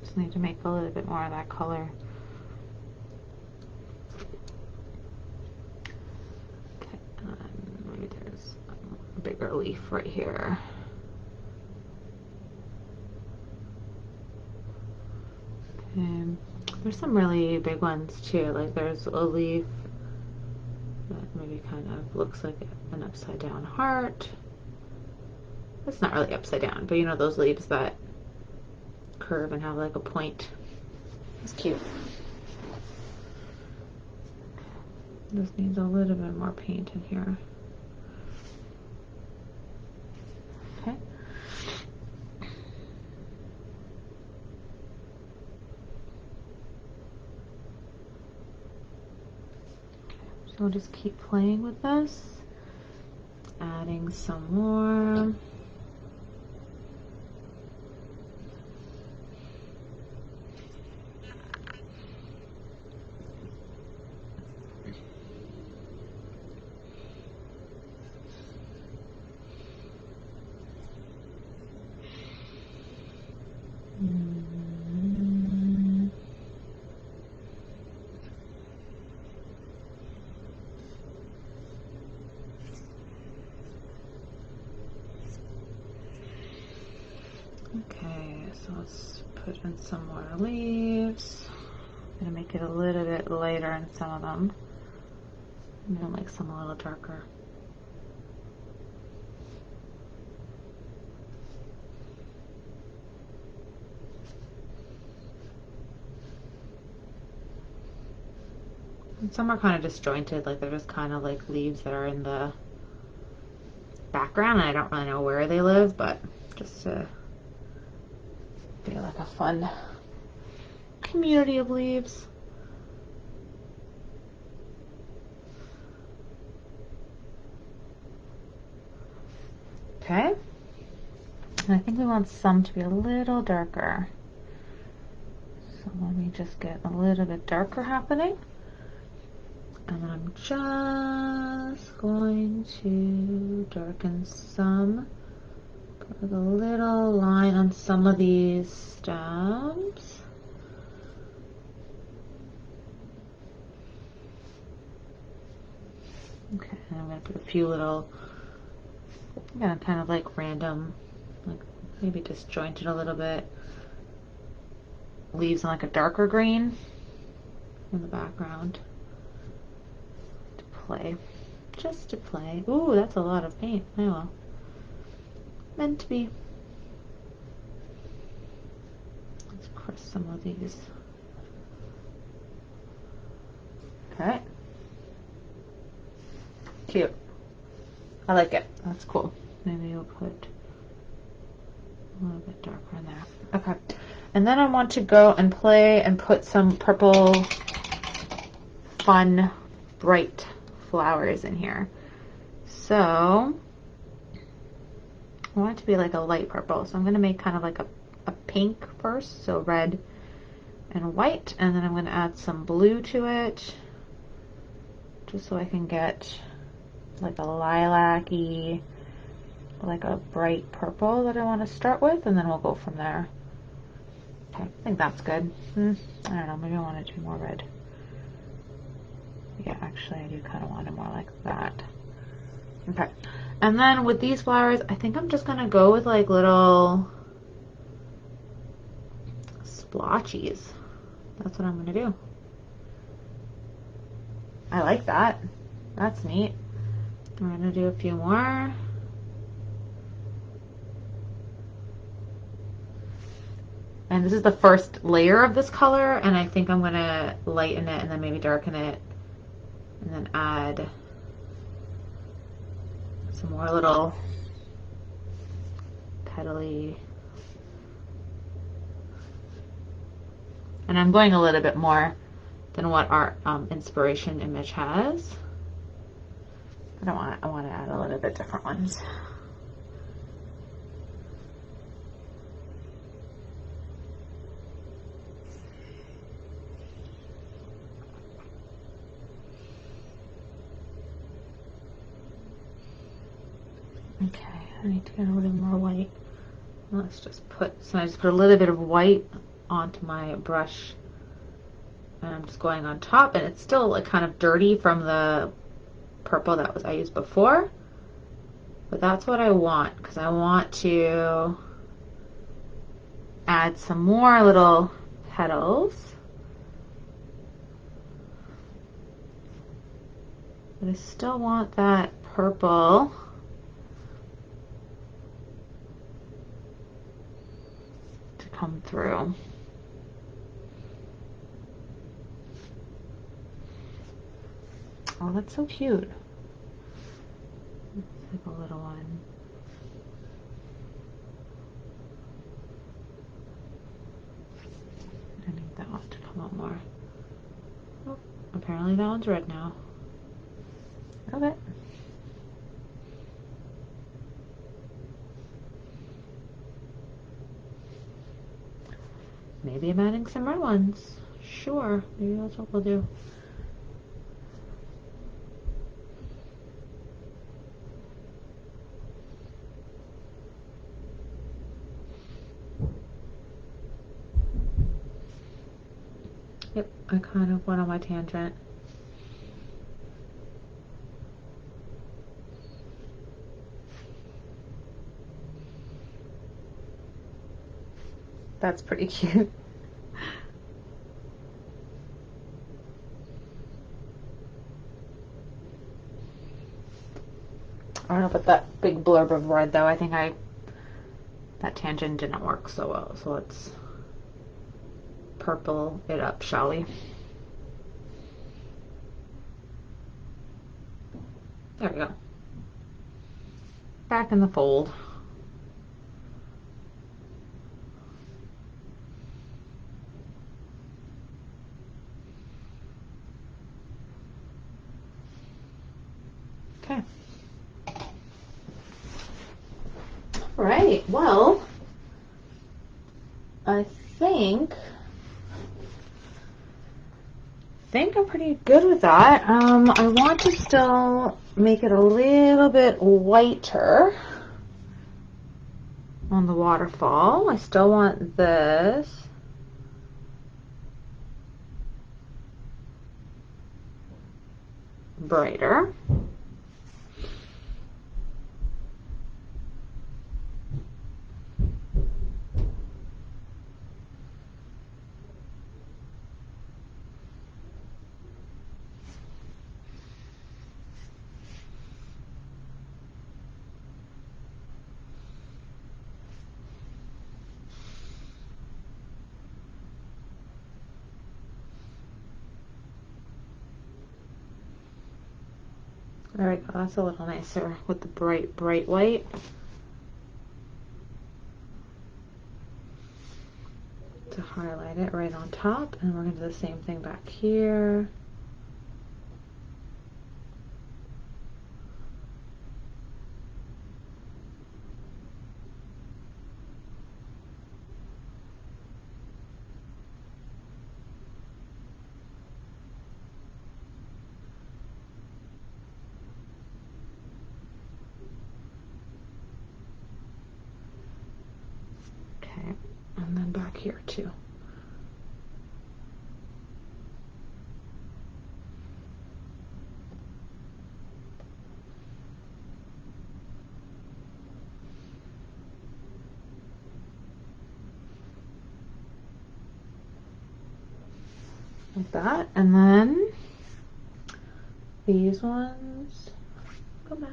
Just need to make a little bit more of that color. Okay, and maybe there's a bigger leaf right here. Okay, there's some really big ones too. Like there's a leaf that maybe kind of looks like an upside down heart. It's not really upside down, but you know those leaves that curve and have like a point. It's cute. This needs a little bit more paint in here. Okay. So we'll just keep playing with this, adding some more. so let's put in some more leaves. I'm gonna make it a little bit lighter in some of them, and then like some a little darker. And some are kind of disjointed, like they're just kind of like leaves that are in the background, and I don't really know where they live, but just to be like a fun community of leaves. Okay, and I think we want some to be a little darker. So let me just get a little bit darker happening. And I'm just going to darken some, put a little line on some of these stems. Okay, and I'm going to put a few little, kind of like random, like maybe disjointed a little bit, leaves in like a darker green in the background. Play, just to play. Ooh, that's a lot of paint. Oh well, meant to be. Let's press some of these. Okay, cute. I like it. That's cool. Maybe we'll put a little bit darker in there. Okay, and then I want to go and play and put some purple, fun, bright flowers in here. So I want it to be like a light purple, so I'm going to make kind of like a pink first, so red and white, and then I'm going to add some blue to it just so I can get like a lilac-y, like a bright purple that I want to start with, and then we'll go from there. Okay, I think that's good. I don't know, maybe I want it to be more red. Yeah, actually I do kind of want it more like that. Okay, and then with these flowers, I think I'm just gonna go with like little splotchies. That's what I'm gonna do. I like that. That's neat. We're gonna do a few more. And this is the first layer of this color, and I think I'm gonna lighten it and then maybe darken it, and then add some more little petally. And I'm going a little bit more than what our inspiration image has. I want to add a little bit different ones. Okay, I need to get a little more white. Let's just put, so I just put a little bit of white onto my brush, and I'm just going on top, and it's still like kind of dirty from the purple that I used before, but that's what I want, because I want to add some more little petals, but I still want that purple to come through. Oh, that's so cute. It's like a little one. I need that one to come out more. Oh, apparently that one's red now. Okay. Maybe I'm adding some red ones. Sure, maybe that's what we'll do. Yep, I kind of went on my tangent. That's pretty cute. I don't know about that big blurb of red though. I think that tangent didn't work so well. So let's purple it up, shall we? There we go. Back in the fold. Okay. All right. Well, I think I'm pretty good with that. I want to still make it a little bit whiter on the waterfall. I still want this brighter. There we go, that's a little nicer with the bright white. To highlight it right on top, and we're going to do the same thing back here. And then back here too. Like that. And then these ones, go back.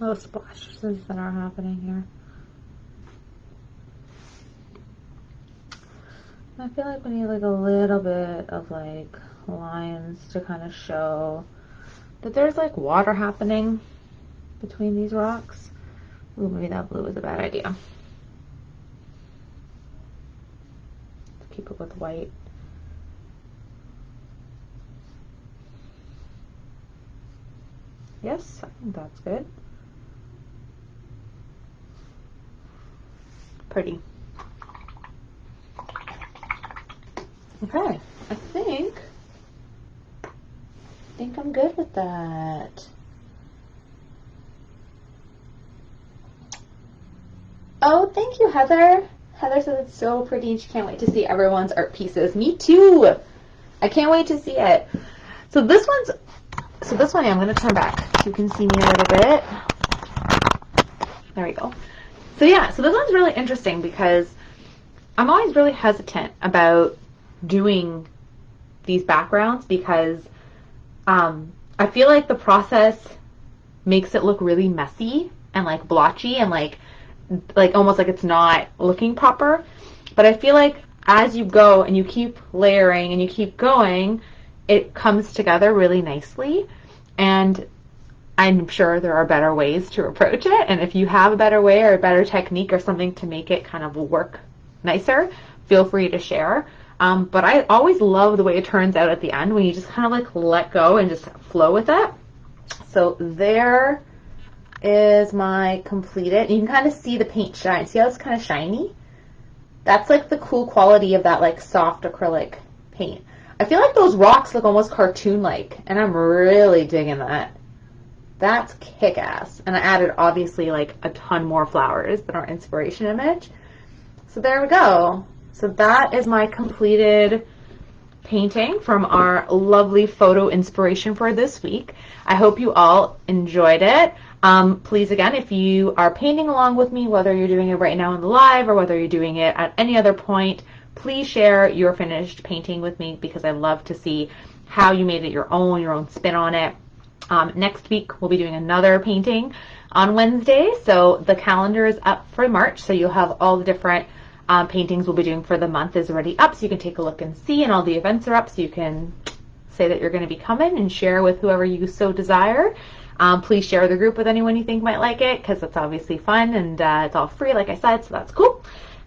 Little splashes that are happening here. I feel like we need like a little bit of like lines to kind of show that there's like water happening between these rocks. Ooh, maybe that blue is a bad idea. Let's keep it with white. Yes, I think that's good. Pretty. Okay, I think I'm good with that. Oh, thank you, Heather. Heather says it's so pretty and she can't wait to see everyone's art pieces. Me too. I can't wait to see it. So this one, I'm going to turn back so you can see me a little bit. There we go. So yeah, so this one's really interesting because I'm always really hesitant about doing these backgrounds because I feel like the process makes it look really messy and like blotchy and like almost like it's not looking proper. But I feel like as you go and you keep layering and you keep going, it comes together really nicely. And I'm sure there are better ways to approach it. And if you have a better way or a better technique or something to make it kind of work nicer, feel free to share. But I always love the way it turns out at the end when you just kind of like let go and just flow with it. So there is my completed. You can kind of see the paint shine. See how it's kind of shiny? That's like the cool quality of that like soft acrylic paint. I feel like those rocks look almost cartoon-like, and I'm really digging that. That's kick-ass. And I added, obviously, like a ton more flowers than our inspiration image. So there we go. So that is my completed painting from our lovely photo inspiration for this week. I hope you all enjoyed it. Please, again, if you are painting along with me, whether you're doing it right now in the live or whether you're doing it at any other point, please share your finished painting with me because I love to see how you made it your own spin on it. Next week, we'll be doing another painting on Wednesday. So the calendar is up for March. So you'll have all the different paintings we'll be doing for the month is already up. So you can take a look and see, and all the events are up. So you can say that you're going to be coming and share with whoever you so desire. Please share the group with anyone you think might like it because it's obviously fun and it's all free, like I said, so that's cool.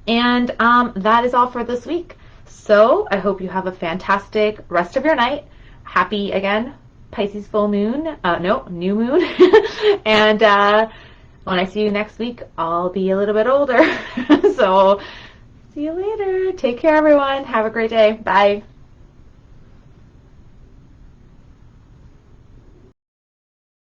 And that is all for this week. So I hope you have a fantastic rest of your night. Happy, again, Pisces full moon. New moon. And when I see you next week, I'll be a little bit older. So see you later. Take care, everyone. Have a great day. Bye.